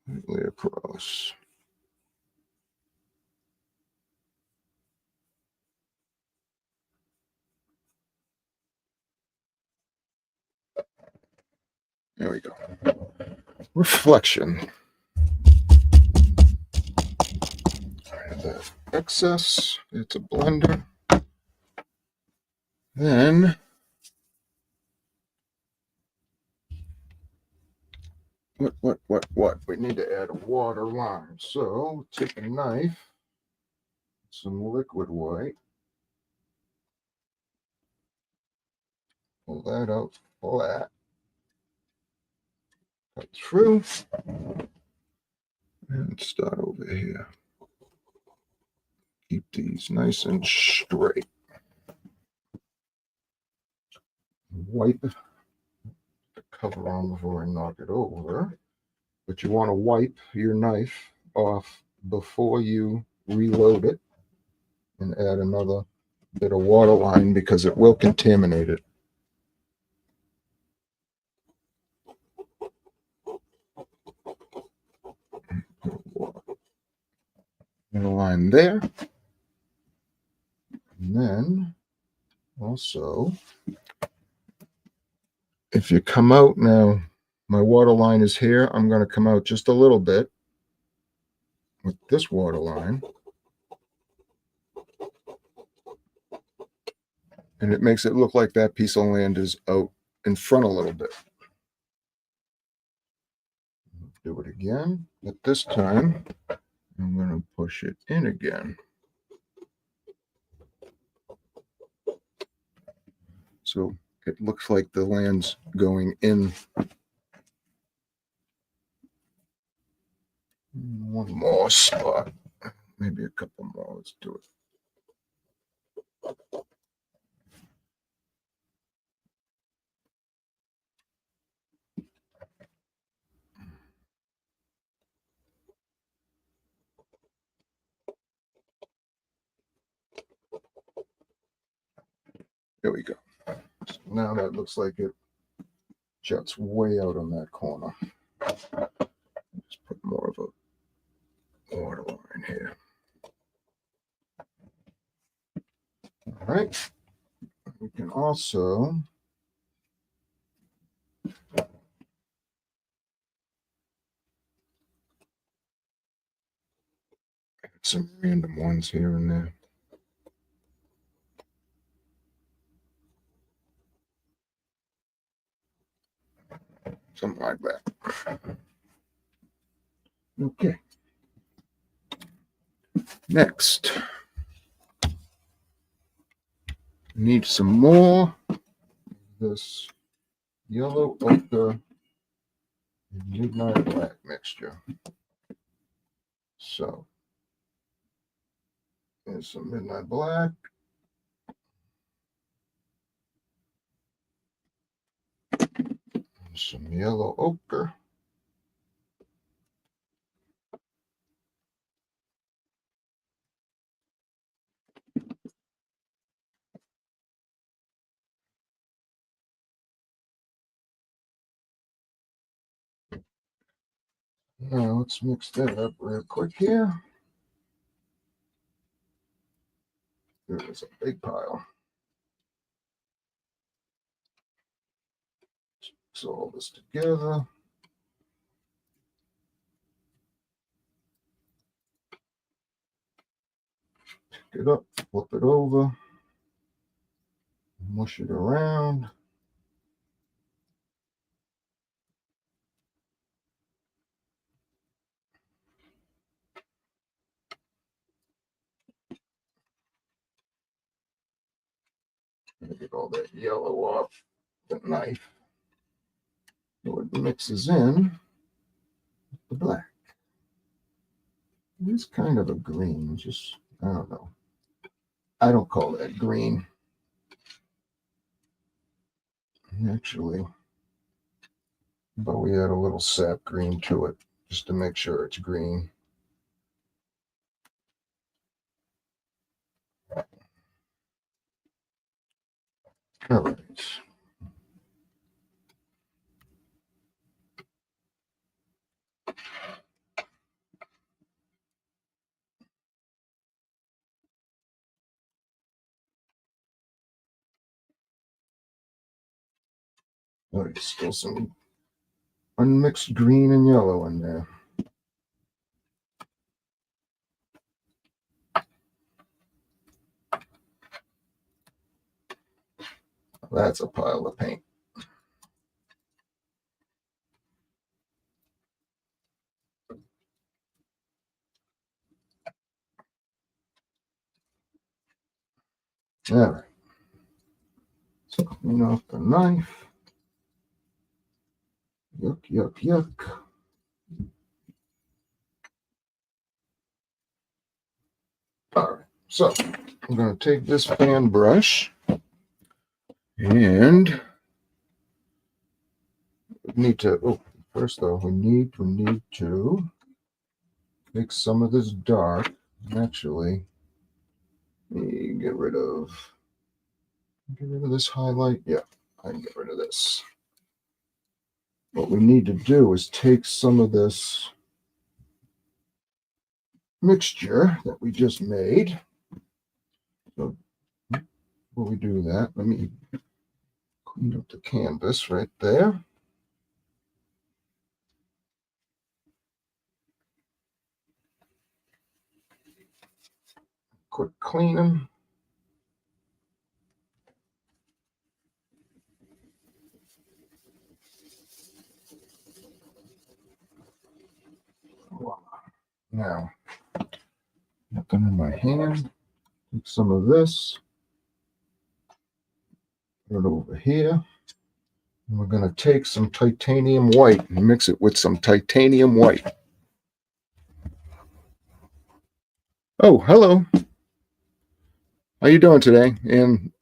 Speaker 1: lightly across. There we go. Reflection. The excess, it's a blender. Then what? We need to add a water line. So take a knife, some liquid white, pull that out flat, cut through, and start over here. Keep these nice and straight. Wipe the cover on before I knock it over. But you want to wipe your knife off before you reload it and add another bit of water line because it will contaminate it. Water line there. And then also, if you come out now, my water line is here. I'm going to come out just a little bit with this water line. And it makes it look like that piece of land is out in front a little bit. Do it again, but this time I'm going to push it in again. So it looks like the land's going in. One more spot, maybe a couple more. Let's do it. There we go. So now that looks like it juts way out on that corner. Just put more of a water line here. All right. We can also add some random ones here and there. Something like that. Okay. Next, need some more of this yellow ochre midnight black mixture. So there's some midnight black. Some yellow ochre. Now let's mix that up real quick here. There's a big pile. Mix all this together. Pick it up, flip it over, mush it around. Get all that yellow off the knife. So it mixes in the black. It's kind of a green, just, I don't know. I don't call that green. Actually, but we add a little sap green to it just to make sure it's green. All right. Oh, there's still some unmixed green and yellow in there. That's a pile of paint. All right. So clean off the knife. Yuck, yuck, yuck. All right. So I'm going to take this fan brush and we need to, oh, first though, we need to make some of this dark. Actually, let me get rid of this highlight. Yeah, I can get rid of this. What we need to do is take some of this mixture that we just made. So before we do that, let me clean up the canvas right there. Quick cleaning. Now, nothing in my hand. Take some of this, put it over here. And we're going to take some titanium white and mix it with some titanium white. Oh, hello. How you doing today? And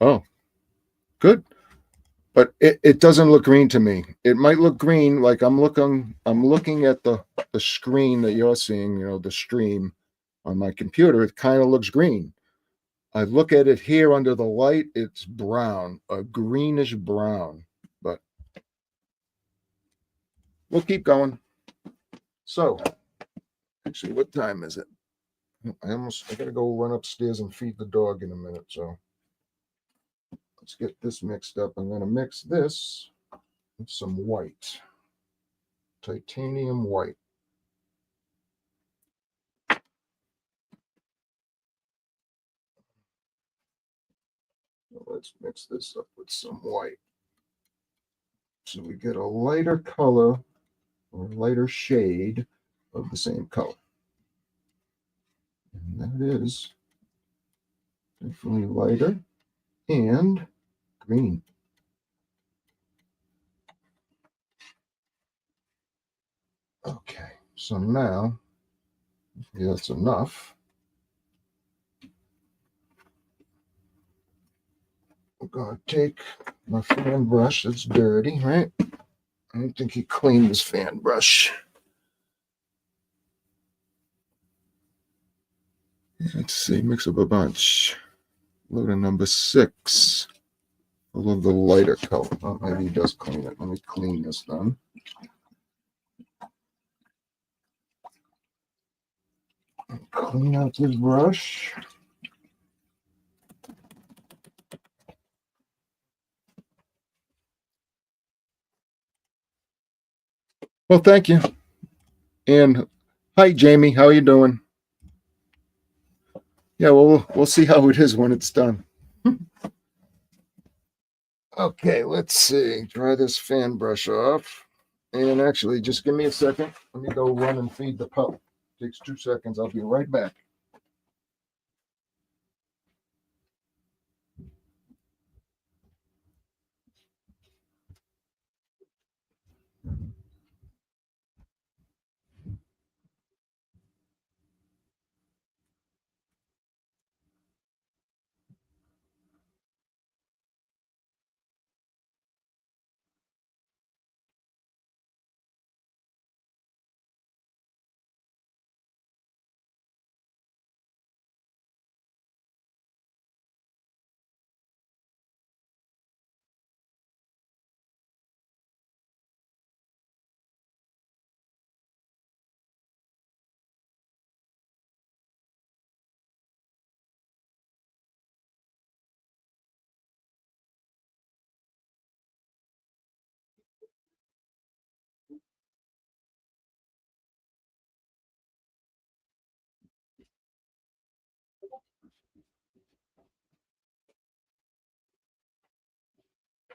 Speaker 1: oh, good. But it doesn't look green to me. It might look green, like I'm looking at the screen that you're seeing, you know, the stream on my computer. It kind of looks green. I look at it here under the light, it's brown, a greenish brown. But we'll keep going. So, actually, what time is it? I gotta go run upstairs and feed the dog in a minute. So let's get this mixed up. I'm gonna mix this with some white, titanium white. So let's mix this up with some white. So we get a lighter color or lighter shade of the same color. And that is definitely lighter and green. Okay, so now, yeah, that's enough. I'm going to take my fan brush that's dirty, right? I don't think he cleaned his fan brush. Let's see, mix up a bunch. Load of number 6. I love the lighter color. Oh, maybe he does clean it. Let me clean this then. Clean out this brush. Well, thank you. And hi, Jamie. How are you doing? Yeah, well, we'll see how it is when it's done. Okay, let's see. Dry this fan brush off. And actually, just give me a second. Let me go run and feed the pup. Takes 2 seconds. I'll be right back.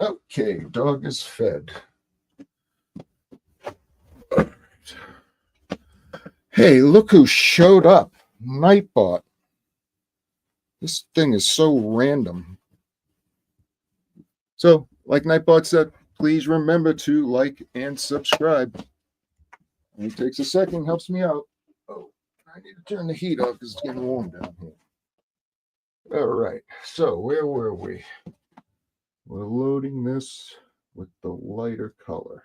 Speaker 1: Okay, dog is fed. Hey, look who showed up. Nightbot. This thing is so random. So, like Nightbot said, please remember to like and subscribe. It takes a second, helps me out. Oh, I need to turn the heat off because it's getting warm down here. All right, so where were we? We're loading this with the lighter color.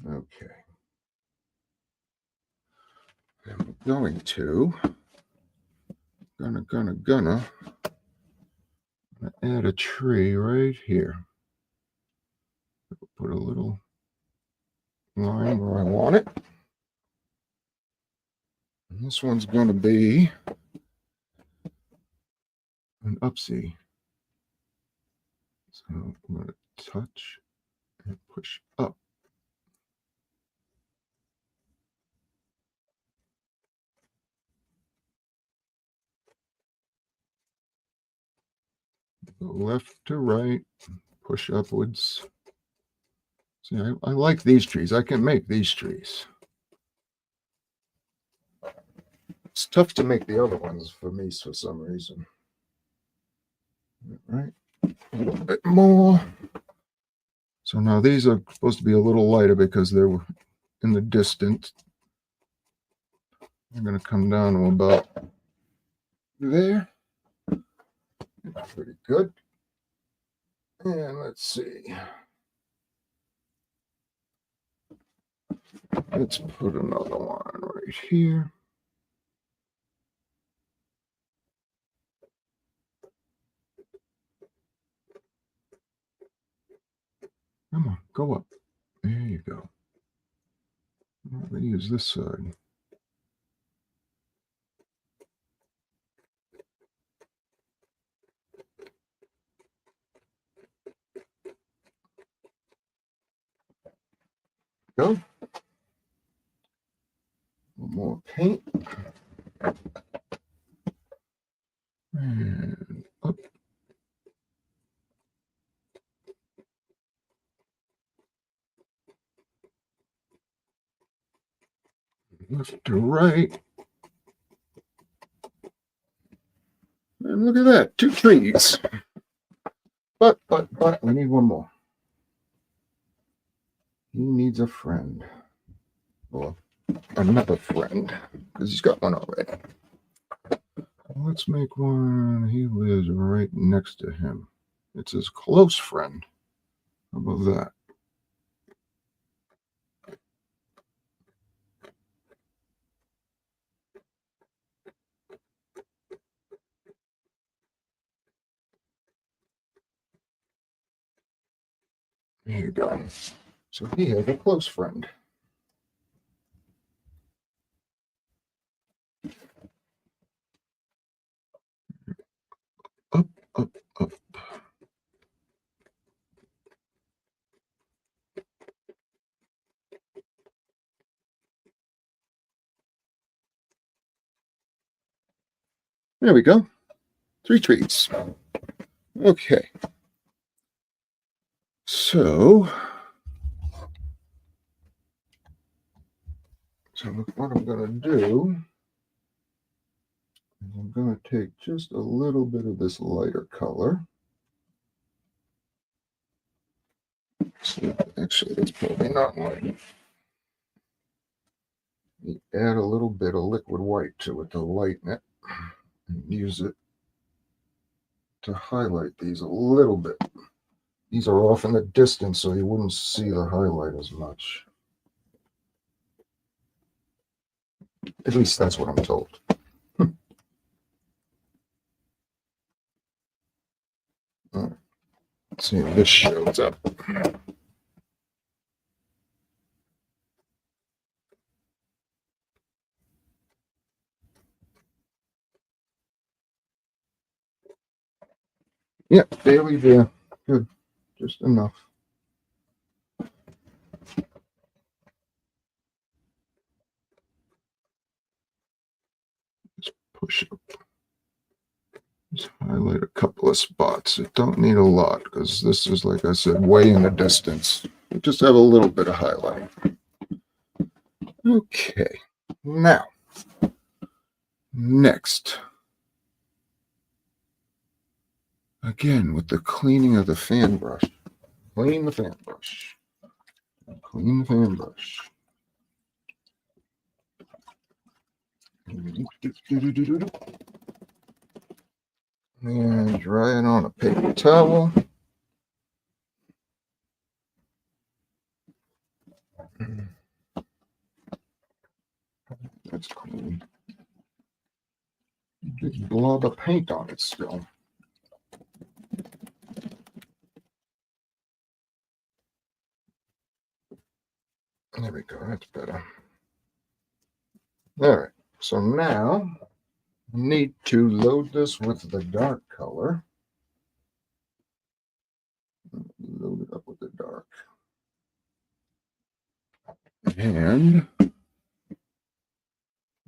Speaker 1: Okay. I'm going to, gonna add a tree right here. Put a little line where I want it. And this one's going to be an upsy. So I'm going to touch and push up. Go left to right, push upwards. See, I like these trees. I can make these trees. It's tough to make the other ones for me for some reason. All right, a little bit more. So now these are supposed to be a little lighter because they're in the distance. I'm going to come down to about there. Pretty good. And let's see. Let's put another one right here. Come on, go up. There you go. I'm going to use this side. Go. A little more paint. And up. Left to right. And look at that, 2 trees. But, we need one more. He needs a friend. Or another friend. Because he's got one already. Let's make one. He lives right next to him. It's his close friend. How about that? There you go. So he has a close friend. Up, up, up. There we go. 3 trees. Okay. So what I'm going to do is I'm going to take just a little bit of this lighter color. So actually, that's probably not light. You add a little bit of liquid white to it to lighten it and use it to highlight these a little bit. These are off in the distance, so you wouldn't see the highlight as much. At least that's what I'm told. All right. Let's see if this shows up. Yeah, barely there. Good. Just enough. Let's push up. Just highlight a couple of spots. It don't need a lot because this is, like I said, way in the distance. We just have a little bit of highlight. Okay. Now, next. Again, with the cleaning of the fan brush. Clean the fan brush. Clean the fan brush. And dry it on a paper towel. That's clean. Big blob of paint on it still. There we go. That's better. All right. So now I need to load this with the dark color. Load it up with the dark. And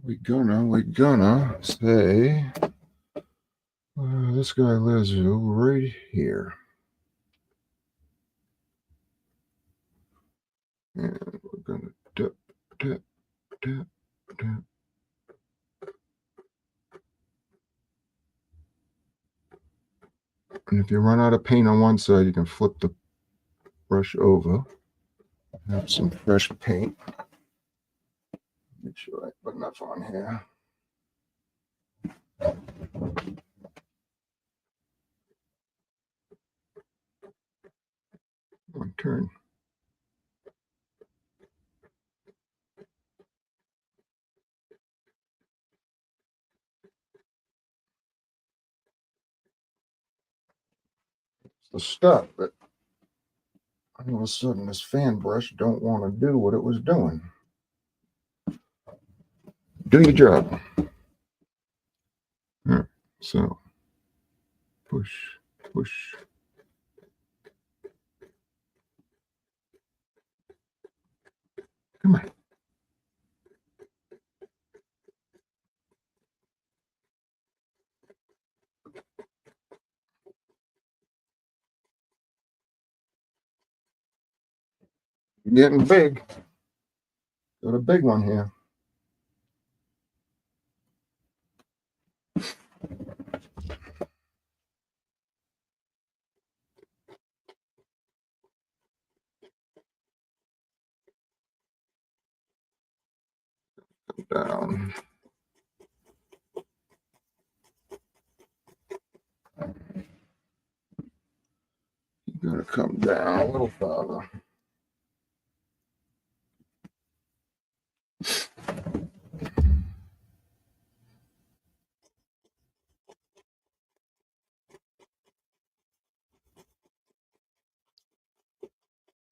Speaker 1: we're gonna say this guy lives right here. And we're gonna dip, dip, dip, dip. And if you run out of paint on one side, you can flip the brush over. Have some fresh paint. Make sure I put enough on here. One turn. It's the stuff, but all of a sudden this fan brush don't want to do what it was doing. Do your job. All right, so push, push. Come on. You're getting big. Got a big one here. down. You're going to come down a little farther.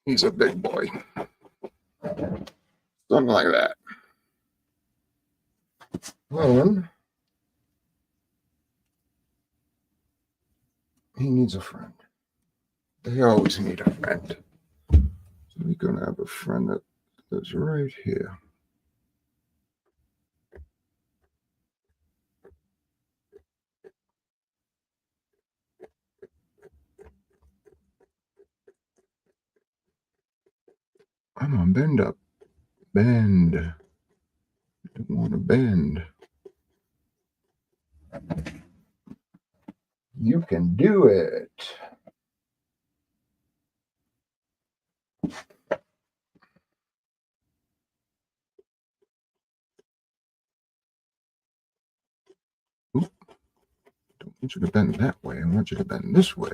Speaker 1: He's a big boy. Something like that. And he needs a friend. They always need a friend. So we're going to have a friend that lives right here. Come on, bend up. Bend. I don't want to bend. You can do it. Oop. Don't want you to bend that way. I want you to bend this way.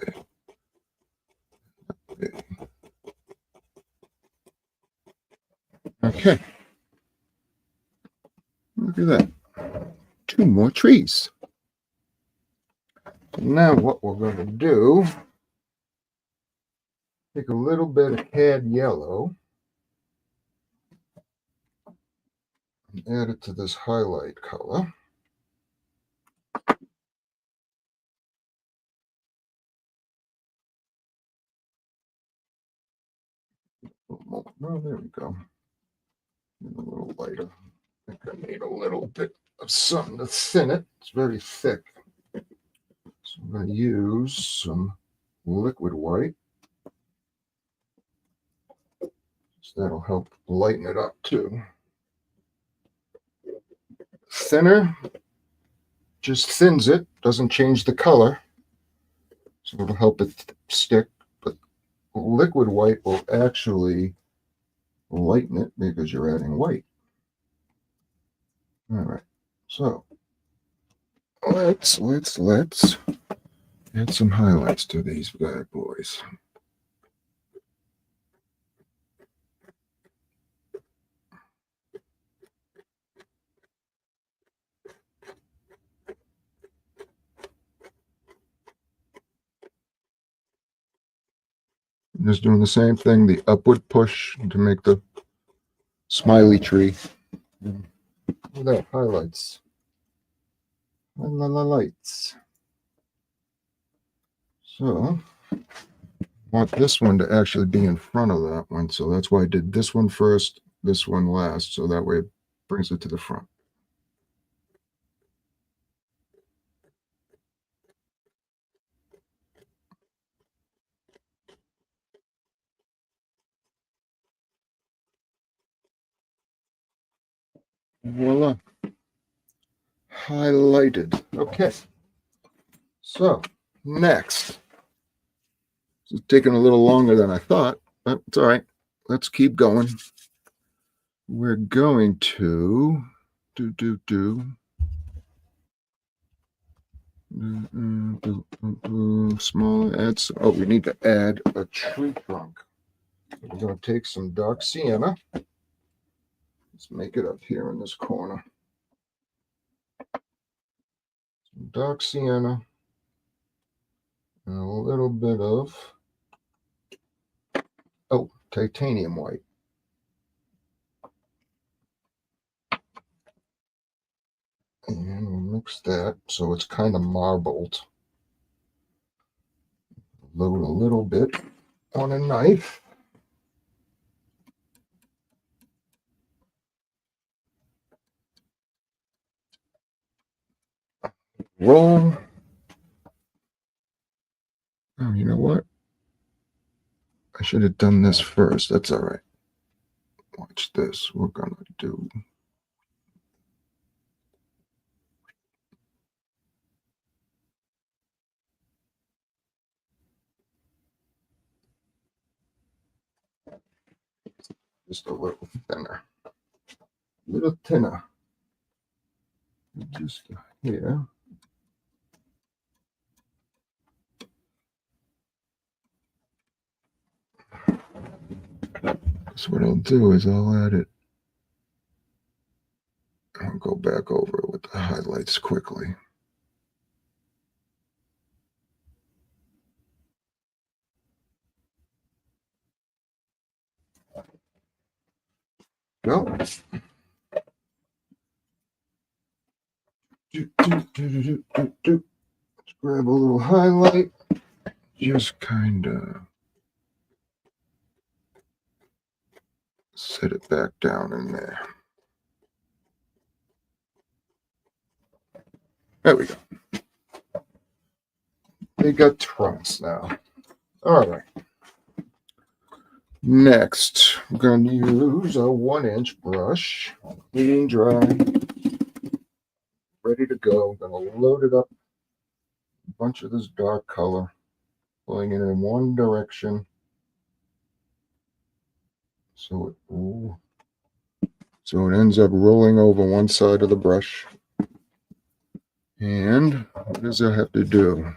Speaker 1: Okay. Look at that. 2 more trees. Now what we're going to do, take a little bit of cad yellow and add it to this highlight color. Oh, there we go. A little lighter. I think I need a little bit of something to thin it. It's very thick. So I'm going to use some liquid white. So that'll help lighten it up too. Thinner just thins it, doesn't change the color. So it'll help it stick. But liquid white will actually lighten it because you're adding white. All right. So let's add some highlights to these bad boys. Just doing the same thing, the upward push to make the smiley tree. Look at that, highlights. Lights. So, I want this one to actually be in front of that one. So that's why I did this one first, this one last. So that way it brings it to the front. Voila. Highlighted. Okay. So, next. This is taking a little longer than I thought, but it's all right. Let's keep going. We're going to small adds. Oh, we need to add a tree trunk. We're going to take some dark sienna. Let's make it up here in this corner. Some dark sienna and a little bit of titanium white. And we'll mix that so it's kind of marbled. Load a little bit on a knife. Roll. Oh, you know what? I should have done this first. That's all right. Watch this. We're going to do. Just a little thinner. A little thinner. just here. So what I'll do is I'll add it. I'll go back over it with the highlights quickly. Go. Let's grab a little highlight. Just kind of set it back down in there. There we go. They got trunks now. All right. Next, we're going to use a 1-inch brush, clean, dry, ready to go. I'm going to load it up, a bunch of this dark color, pulling it in one direction. So it ends up rolling over one side of the brush. And what does it have to do?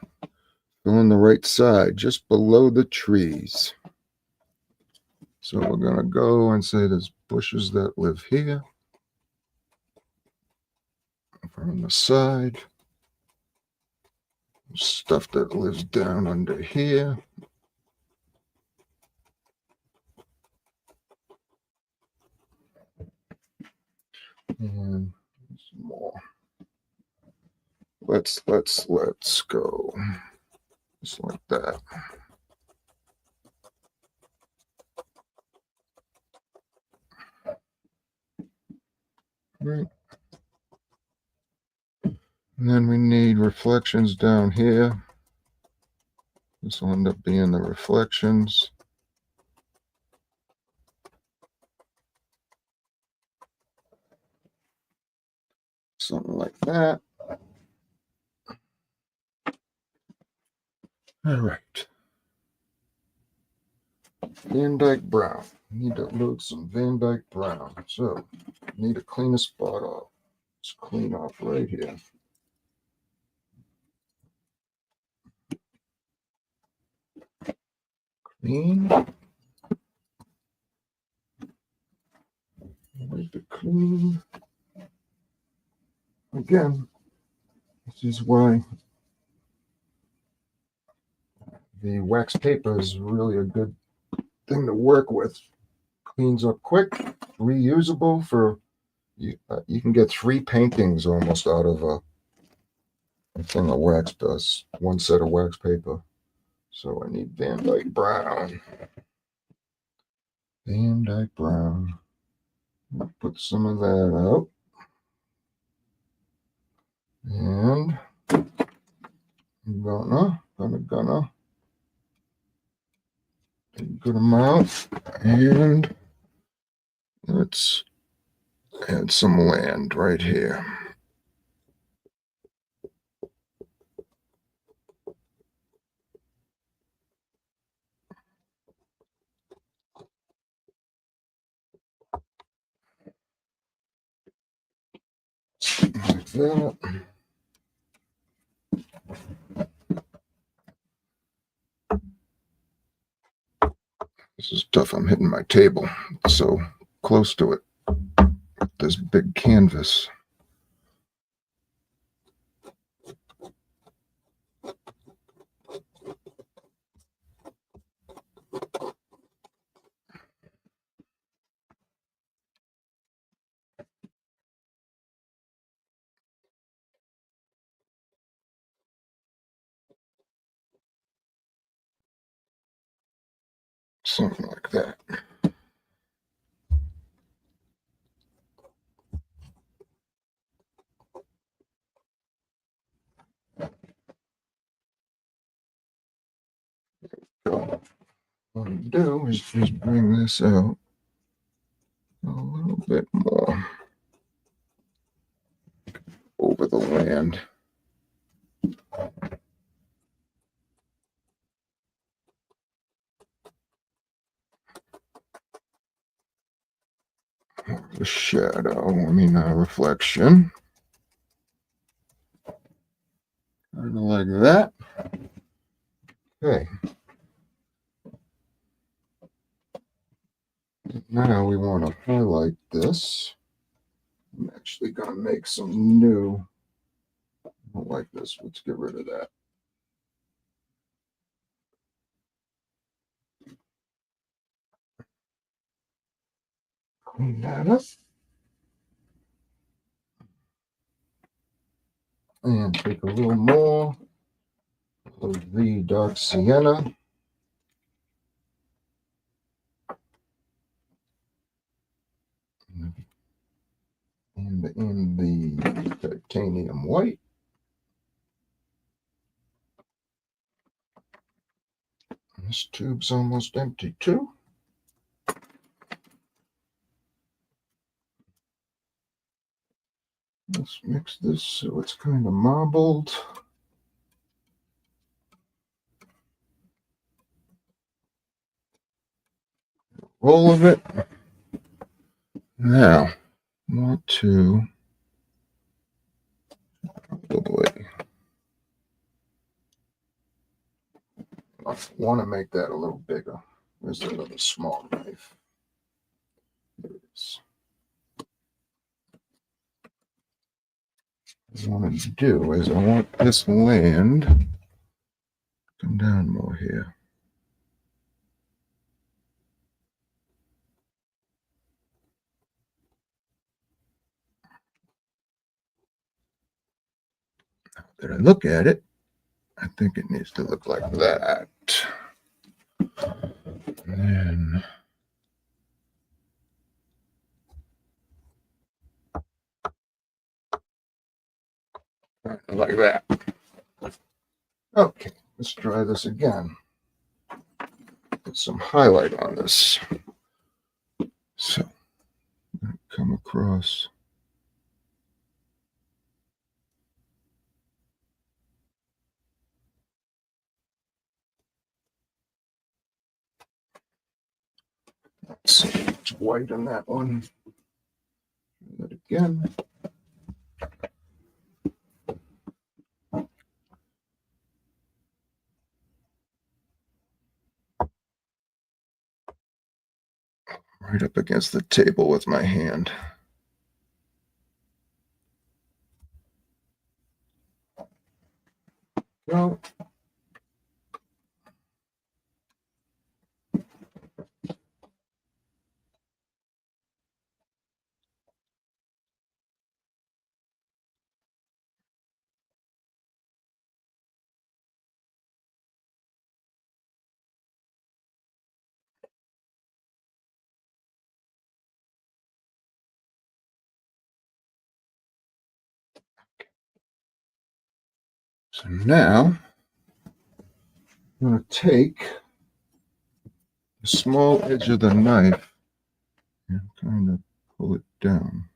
Speaker 1: Go on the right side, just below the trees. So we're going to go and say there's bushes that live here. On the side. Stuff that lives down under here. And some more. Let's go. Just like that. Right. And then we need reflections down here. This will end up being the reflections. Something like that. All right. Van Dyke Brown. Need to load some Van Dyke Brown. So, need to clean a spot off. Let's clean off right here. Clean. Wipe it clean. Again, this is why the wax paper is really a good thing to work with. Cleans up quick, reusable for you. You can get 3 paintings almost out of a thing of wax does. One set of wax paper. So I need Van Dyke Brown. Van Dyke Brown. I'll put some of that out. And I'm gonna a good amount. And let's add some land right here. Like that. This is tough. I'm hitting my table so close to it. This big canvas. Something like that. So what I do is just bring this out a little bit more over the land. The shadow, reflection. like that. Okay. Now we want to highlight this. I'm actually going to make some new. I don't like this. Let's get rid of that. Clean that up. And take a little more of the dark sienna. And in the titanium white. This tube's almost empty too. Let's mix this so it's kind of marbled. Roll of it. Now, want to probably I want to make that a little bigger. There's another small knife. There it is. What I want to do is I want this land come down more here. Now that I look at it, I think it needs to look like that. And then like that. Okay, let's try this again. Put some highlight on this. So, come across. Let's see, it's white on that one. Do that again. Right up against the table with my hand. Well, so now I'm going to take the small edge of the knife and kind of pull it down.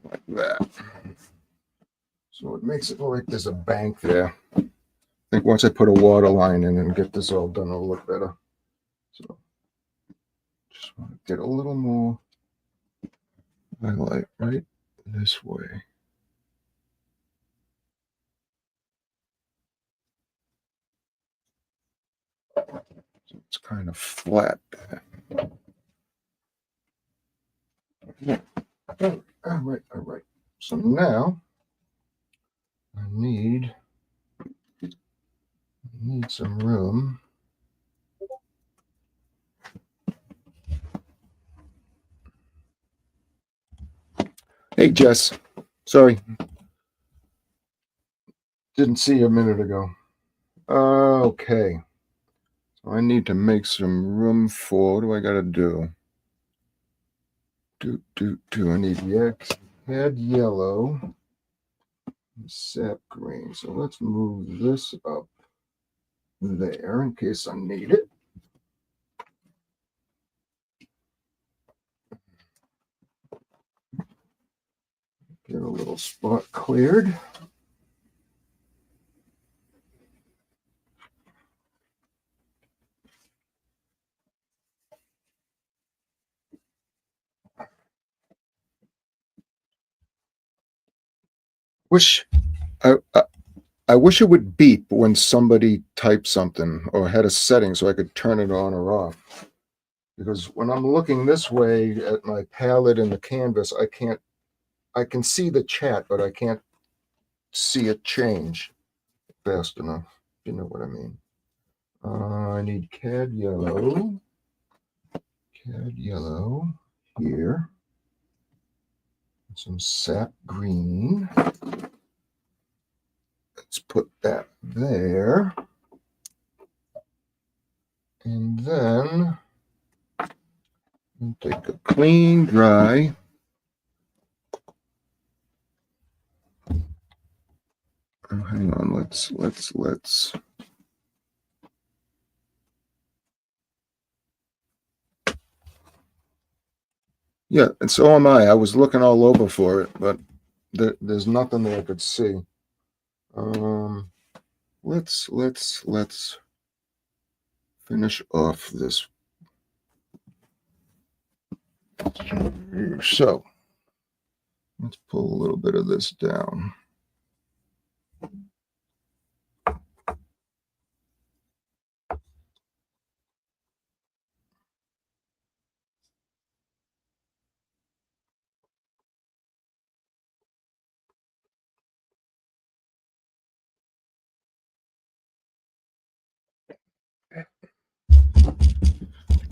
Speaker 1: Like that. So it makes it look like there's a bank there. I think once I put a water line in and get this all done, it'll look better. So just want to get a little more highlight right this way. So it's kind of flat there. Yeah. All right. So now I need some room. Hey, Jess. Sorry. Didn't see you a minute ago. Okay. So I need to make some room for, what do I got to do? I need head yellow, and sap green. So let's move this up there in case I need it. Get a little spot cleared. wish I wish it would beep when somebody typed something or had a setting so I could turn it on or off. Because when I'm looking this way at my palette and the canvas, I can see the chat, but I can't see it change fast enough. You know what I mean? I need cad yellow here, some sap green. Let's put that there. And then we'll take a clean, dry. Oh, hang on, let's. Yeah, and so am I. I was looking all over for it, but there's nothing that I could see. Let's finish off this. So let's pull a little bit of this down.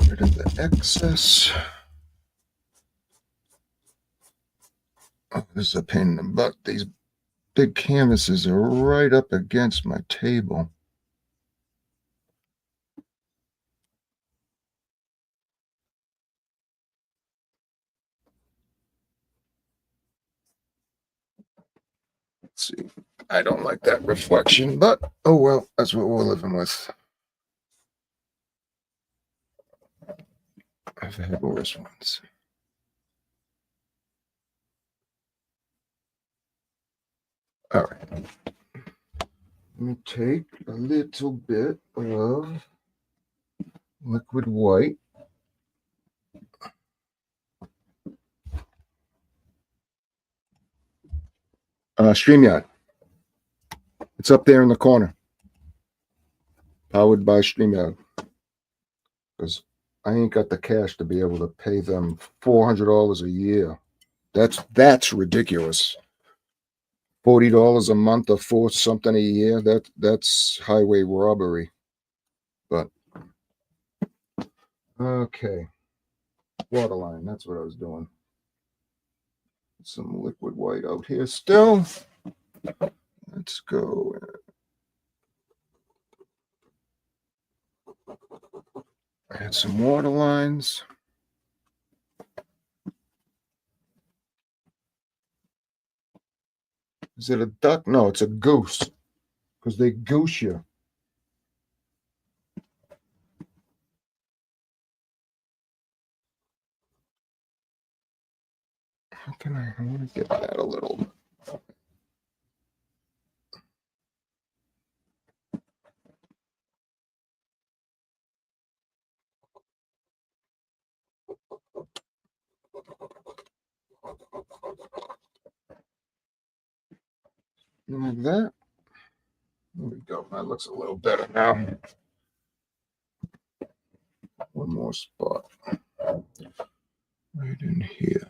Speaker 1: Rid of the excess. Oh, this is a pain in the butt. These big canvases are right up against my table. Let's see. I don't like that reflection, but oh well, that's what we're living with. I've had worse ones. All right. Let me take a little bit of liquid white. StreamYard. It's up there in the corner. Powered by StreamYard. Because I ain't got the cash to be able to pay them $400 a year. That's ridiculous. $40 a month or for something a year. That's highway robbery. But okay. Waterline, that's what I was doing. Some liquid white out here still. Let's go. Add some water lines. Is it a duck? No, it's a goose. Because they goose you. How can I want to get that a little? Like that. There we go. That looks a little better now. One more spot. Right in here.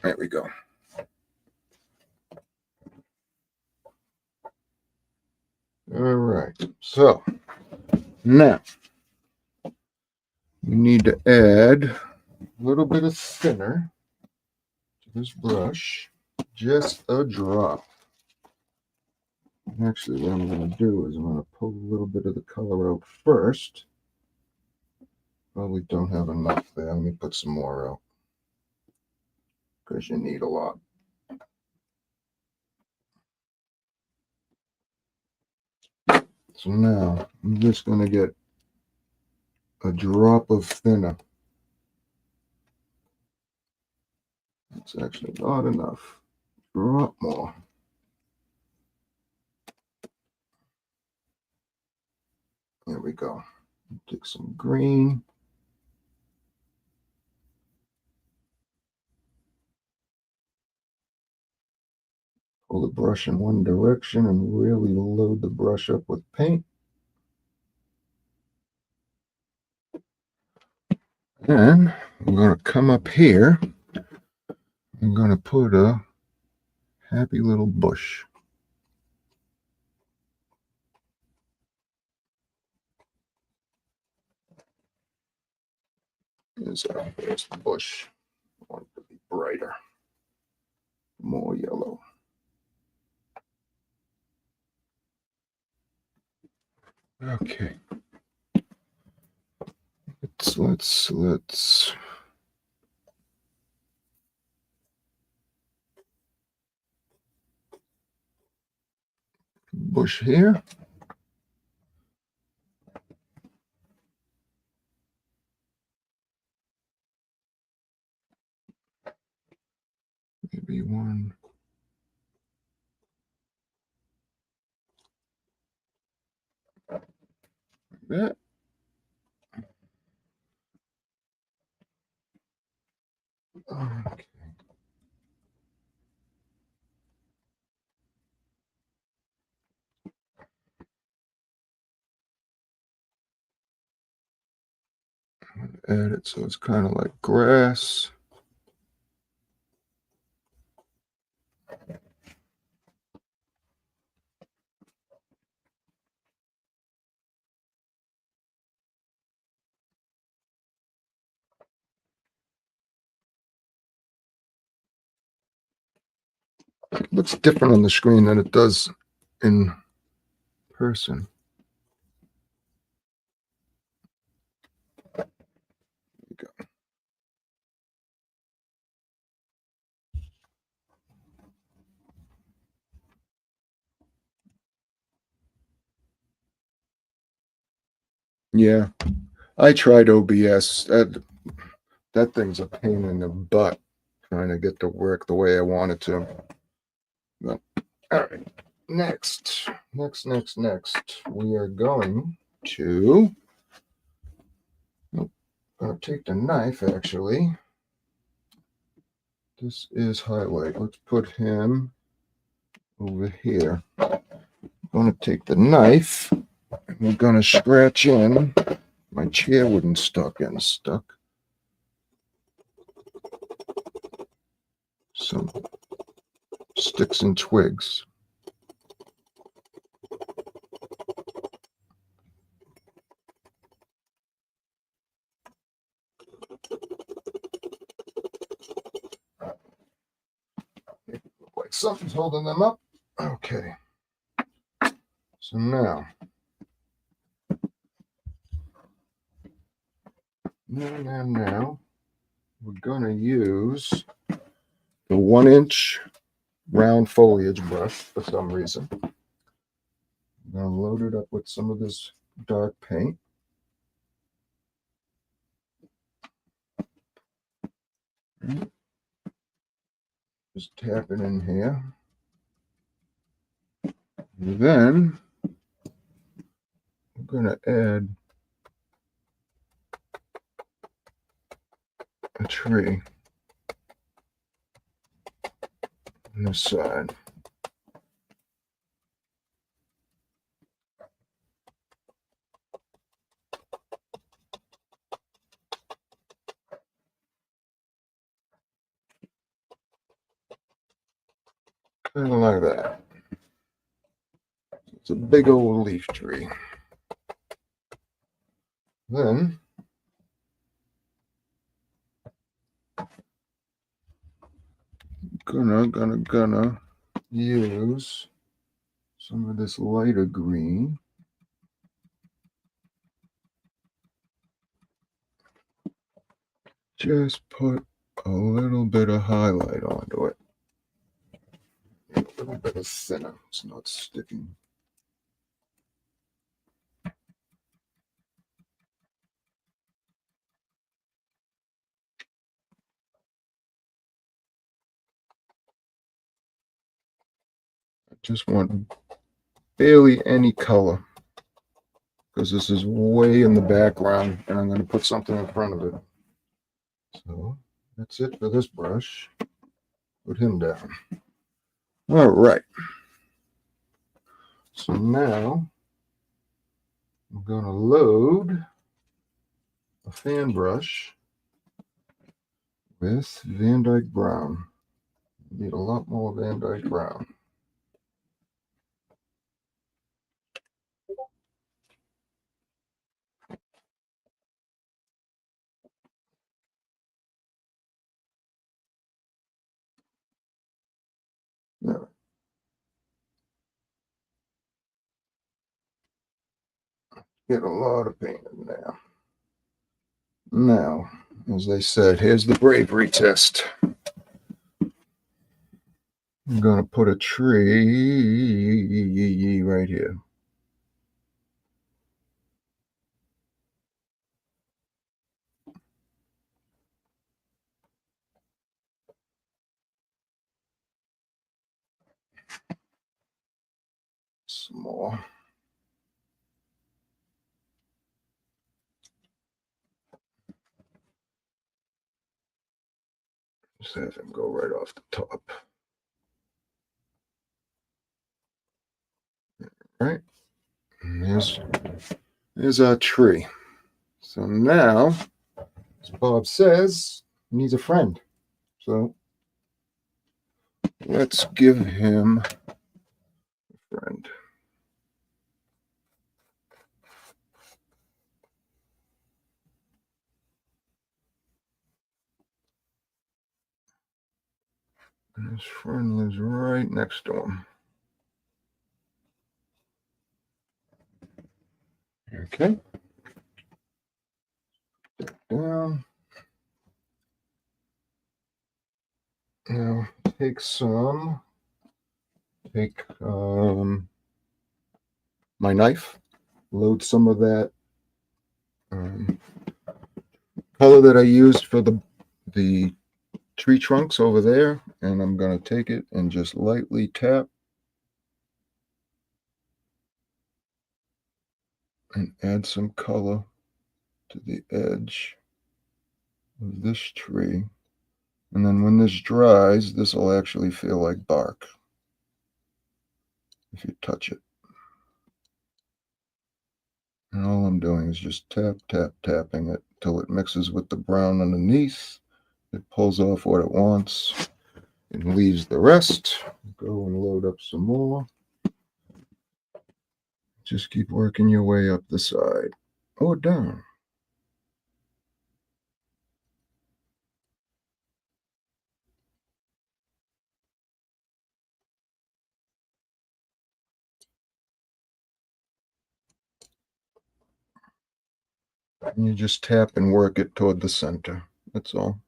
Speaker 1: There we go. All right. So now we need to add a little bit of thinner to this brush. Just a drop. Actually, what I'm going to do is I'm going to pull a little bit of the color out first. Probably don't have enough there. Let me put some more out. Because you need a lot. So now I'm just going to get a drop of thinner. That's actually not enough. Drop more. There we go. Take some green. Pull the brush in one direction and really load the brush up with paint. And I'm going to come up here. I'm going to put a happy little bush. There's the bush. I want it to be brighter, more yellow. Okay. Let's bush here. Maybe one. Like that. Okay. Add it so it's kind of like grass. It looks different on the screen than it does in person. There you go. Yeah, I tried OBS. That thing's a pain in the butt trying to get to work the way I want it to. But, all right, next, we are going to take the knife, actually. This is highlight. Let's put him over here. I'm going to take the knife, and we're going to scratch in. My chair wouldn't stuck. Some sticks and twigs. Look like something's holding them up. Okay. So now we're gonna use the 1-inch round foliage brush for some reason. I'm gonna load it up with some of this dark paint. Just tap it in here. And then I'm gonna add a tree on this side. Kind of like that. It's a big old leaf tree. Then gonna use some of this lighter green. Just put a little bit of highlight onto it. A little bit of thinner. It's not sticking. I just want barely any color because this is way in the background and I'm going to put something in front of it. So that's it for this brush. Put him down. All right. So now I'm going to load a fan brush with Van Dyke Brown. Need a lot more Van Dyke Brown. Now, get a lot of paint in there. Now, as I said, here's the bravery test. I'm going to put a tree right here. Some more. Just have him go right off the top. All right. And there's our tree. So now, as Bob says, he needs a friend. So let's give him a friend. And his friend lives right next to him. Okay. Down. Now take my knife, load some of that color that I used for the tree trunks over there, and I'm going to take it and just lightly tap and add some color to the edge of this tree. And then when this dries, this will actually feel like bark if you touch it. And all I'm doing is just tapping it till it mixes with the brown underneath. It pulls off what it wants and leaves the rest. Go and load up some more. Just keep working your way up the side or down. And you just tap and work it toward the center. That's all.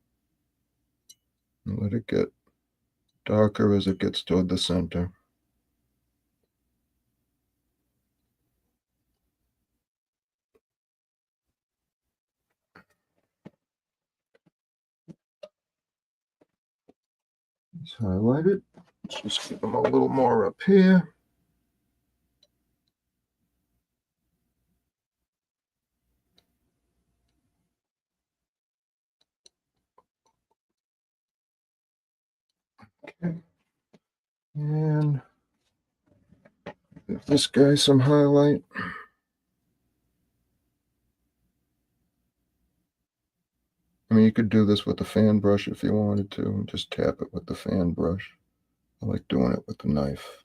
Speaker 1: And let it get darker as it gets toward the center. Let's highlight it. Let's just give them a little more up here. Okay. And give this guy some highlight. I mean, you could do this with the fan brush if you wanted to, and just tap it with the fan brush. I like doing it with the knife.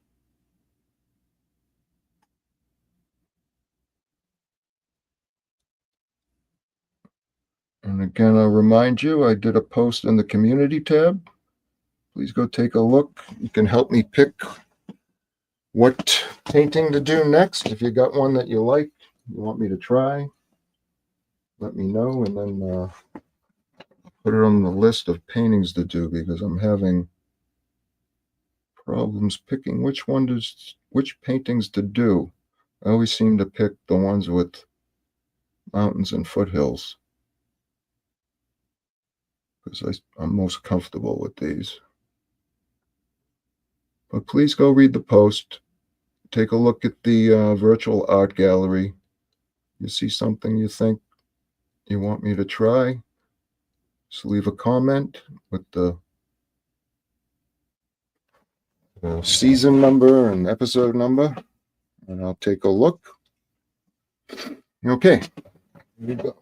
Speaker 1: And again, I'll remind you, I did a post in the community tab. Please go take a look. You can help me pick what painting to do next. If you got one that you like, you want me to try, let me know, and then put it on the list of paintings to do, because I'm having problems picking which paintings to do. I always seem to pick the ones with mountains and foothills because I'm most comfortable with these. But please go read the post. Take a look at the virtual art gallery. You see something you think you want me to try, just leave a comment with the season number and episode number, and I'll take a look. Okay, here we go.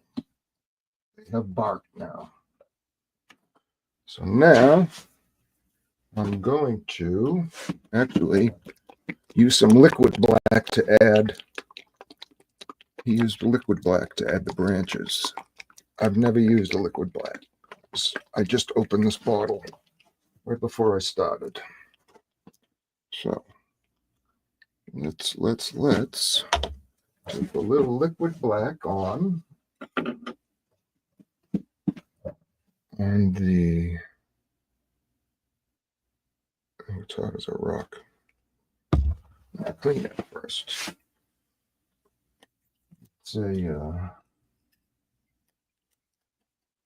Speaker 1: They have bark now. So now I'm going to actually use some liquid black to add. He used liquid black to add the branches. I've never used a liquid black. I just opened this bottle right before I started. So let's take a little liquid black on the, it's hot as a rock. I'll clean it first. It's a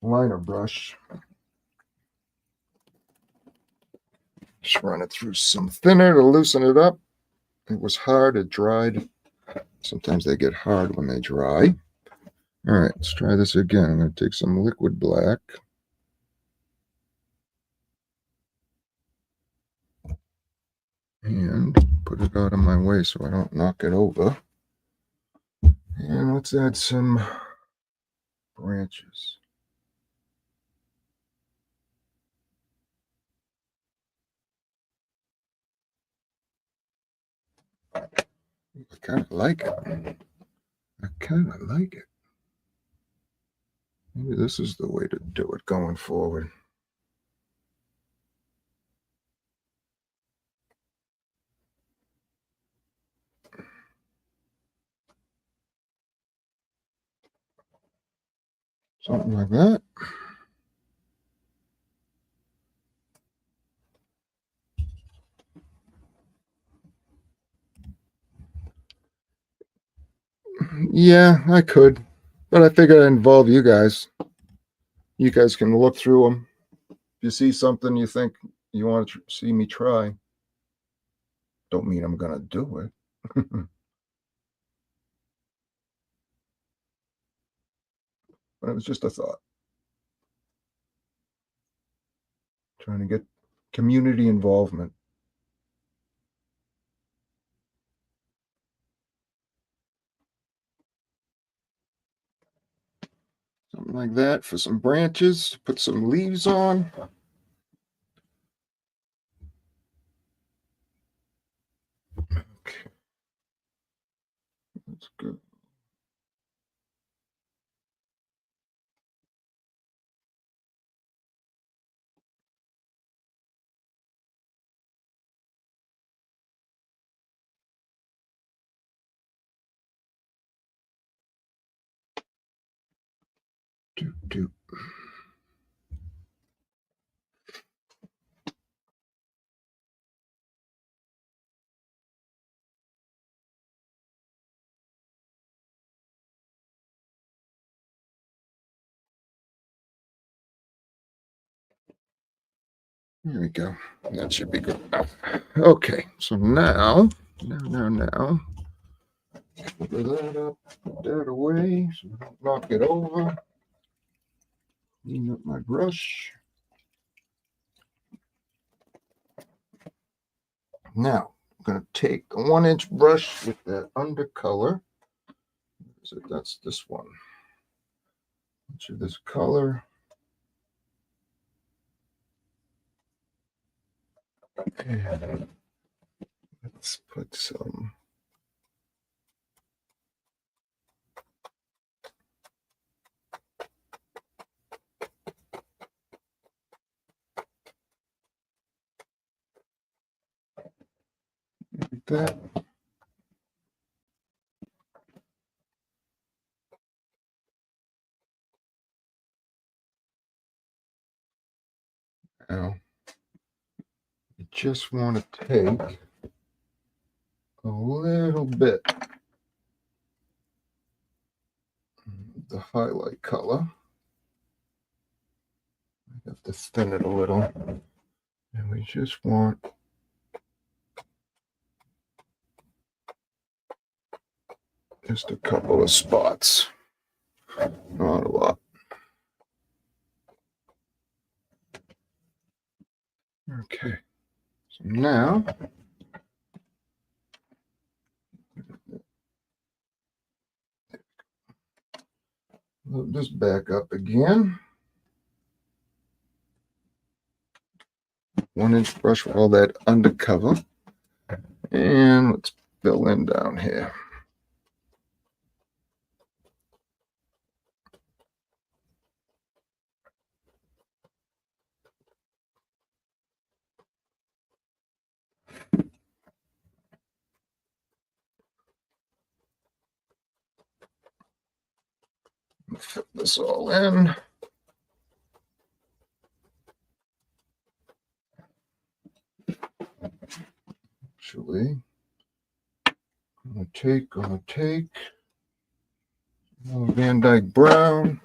Speaker 1: liner brush. Just run it through some thinner to loosen it up. It was hard, it dried. Sometimes they get hard when they dry. All right, let's try this again. I'm going to take some liquid black. And put it out of my way so I don't knock it over. And let's add some branches. I kind of like it. I kind of like it. Maybe this is the way to do it going forward. Something like that. Yeah, I could, but I figured I'd involve you guys. You guys can look through them. If you see something you think you want to see me try, don't mean I'm going to do it. But it was just a thought. Trying to get community involvement. Something like that for some branches. Put some leaves on. Okay. That's good. Do. There we go. That should be good enough. Okay, so now, cover that up, put that away so I don't knock it over. Clean up my brush. Now, I'm going to take a 1-inch brush with that undercolor. So that's this one. Much of this color. And let's put some like that. Now, you just want to take a little bit of the highlight color. I have to thin it a little. And we just want just a couple of spots. Not a lot. Okay. So now, load this back up again. 1-inch brush for all that undercover. And let's fill in down here. Fill this all in. Actually, gonna take Van Dyke Brown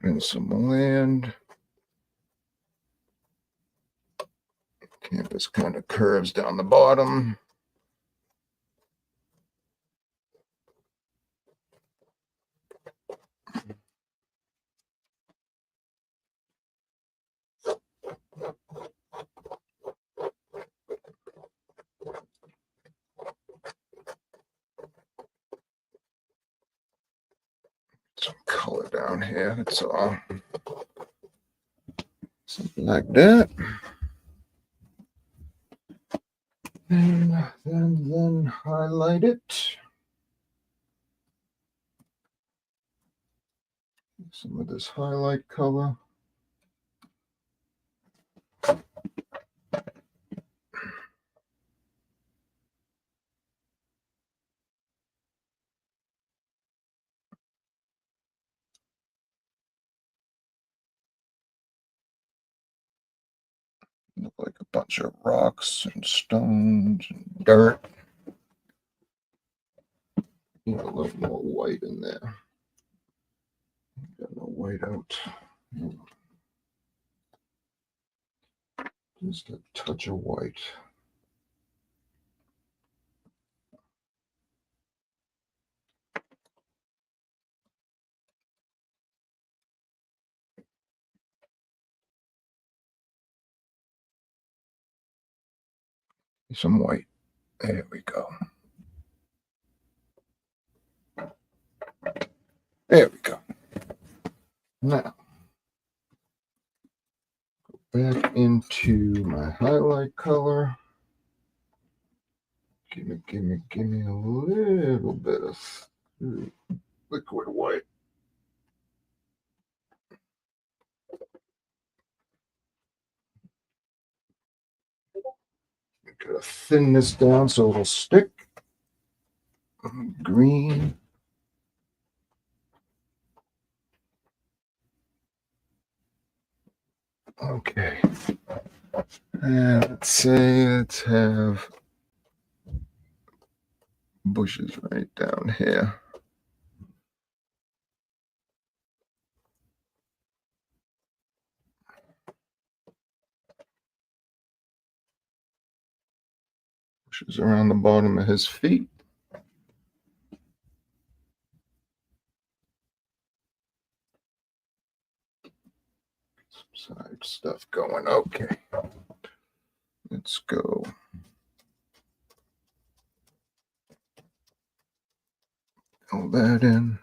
Speaker 1: and some land. Canvas kind of curves down the bottom. Some color down here, that's all. Something like that. And then highlight it. Some of this highlight color. Look like a bunch of rocks and stones and dirt. A little more white in there. Got no white out. Just a touch of white. Some white. There we go. There we go. Now, go back into my highlight color. Give me a little bit of liquid white. Gotta thin this down so it'll stick. Green. Okay. And let's have bushes right down here. Bushes around the bottom of his feet. Some side stuff going. Okay. Let's go. All that in.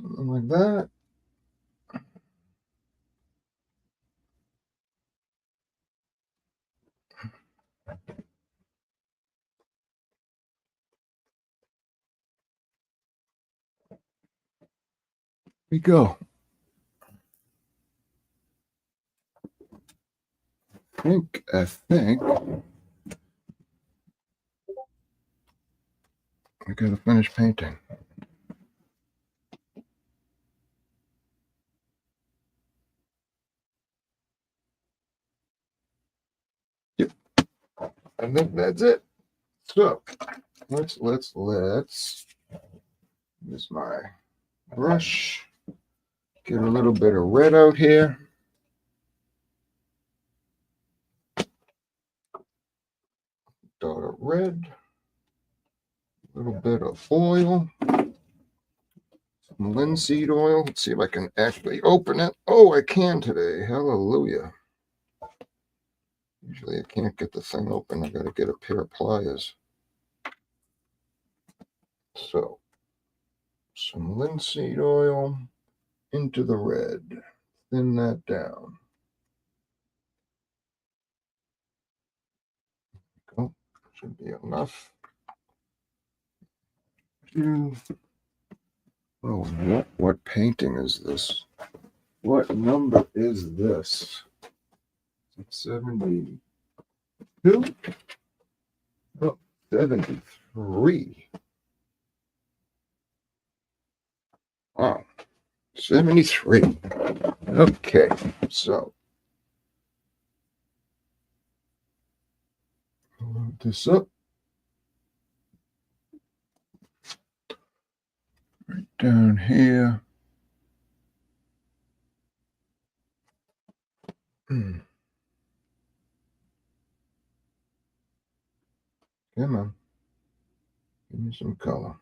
Speaker 1: Something like that. Here we go. I think I gotta finish painting. Yep. I think that's it. So let's use my brush Get a little bit of red out here. Dot of red. A little bit of oil. Some linseed oil. Let's see if I can actually open it. Oh, I can today. Hallelujah. Usually I can't get the thing open. I got to get a pair of pliers. So, some linseed oil into the red. Thin that down. Oh, should be enough. Oh, what painting is this? What number is this? 72? Oh, 73. Wow, 73. Okay, so load this up. Right down here. Come on. Give me some color.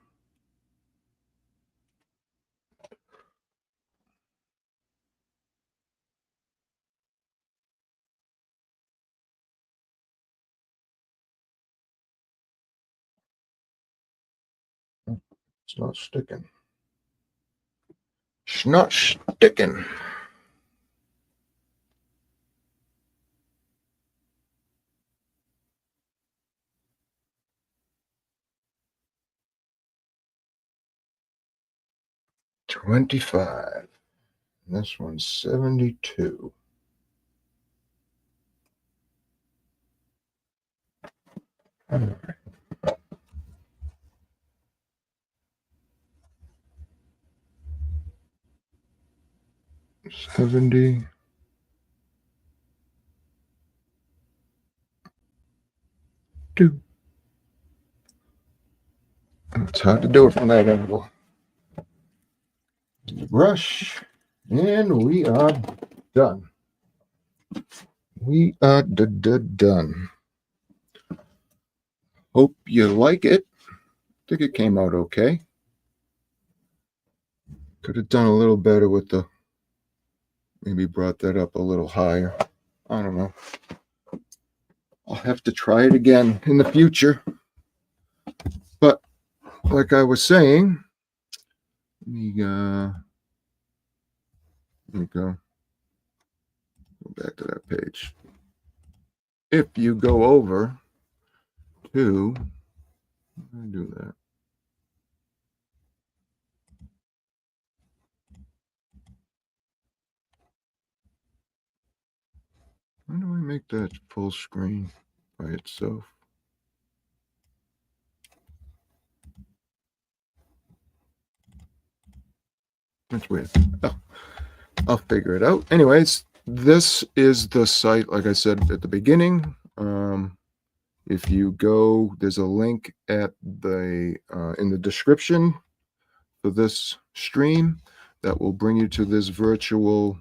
Speaker 1: It's not sticking. It's not sticking. $25. And this one's 72. All right. 70. It's hard to do it from that angle. Brush, and we are done. We are done. Hope you like it. I think it came out okay. Could have done a little better with the, maybe brought that up a little higher. I don't know. I'll have to try it again in the future. But like I was saying, let me go back to that page. If you go over to, how do I do that? How do I make that full screen by itself? That's weird. Oh, I'll figure it out. Anyways, this is the site, like I said at the beginning. If you go, there's a link at the in the description for this stream that will bring you to this virtual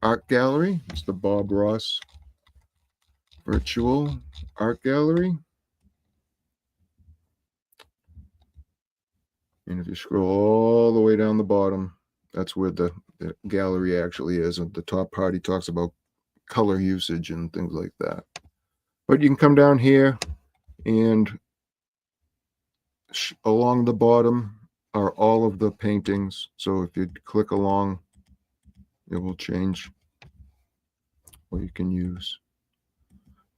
Speaker 1: art gallery. It's the Bob Ross Virtual Art Gallery. And if you scroll all the way down the bottom, that's where the gallery actually is. And the top part, he talks about color usage and things like that. But you can come down here, and along the bottom are all of the paintings. So if you click along, it will change, or you can use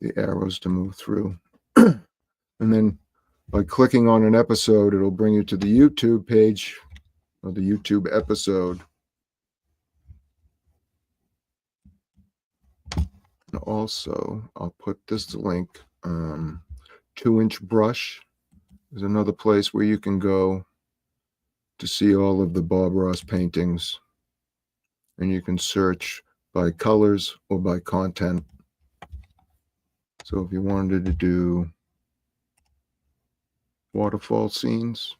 Speaker 1: the arrows to move through. And then by clicking on an episode, it'll bring you to the YouTube page, or the YouTube episode. And also, I'll put this link, 2-inch brush is another place where you can go to see all of the Bob Ross paintings, and you can search by colors or by content. So if you wanted to do waterfall scenes,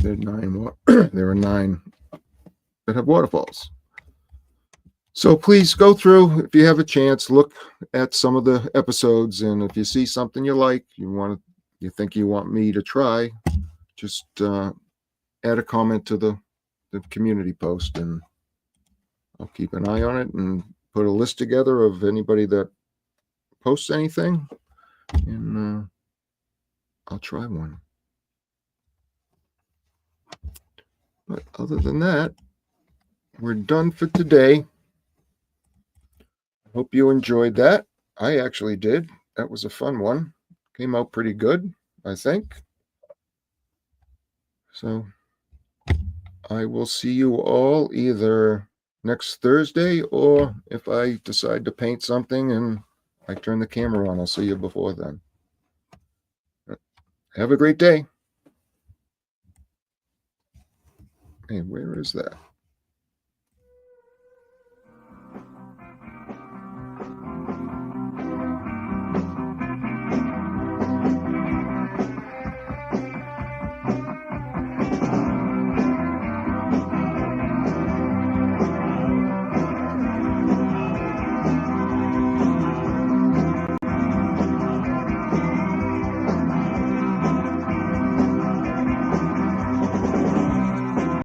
Speaker 1: there are 9 that have waterfalls. So please go through, if you have a chance, look at some of the episodes, and if you see something you like, you think you want me to try, just add a comment to the community post, and I'll keep an eye on it and put a list together of anybody that posts anything, and I'll try one. But other than that, we're done for today. Hope you enjoyed that. I actually did. That was a fun one. Came out pretty good, I think. So I will see you all either next Thursday, or if I decide to paint something and I turn the camera on, I'll see you before then. Have a great day. Hey, where is that?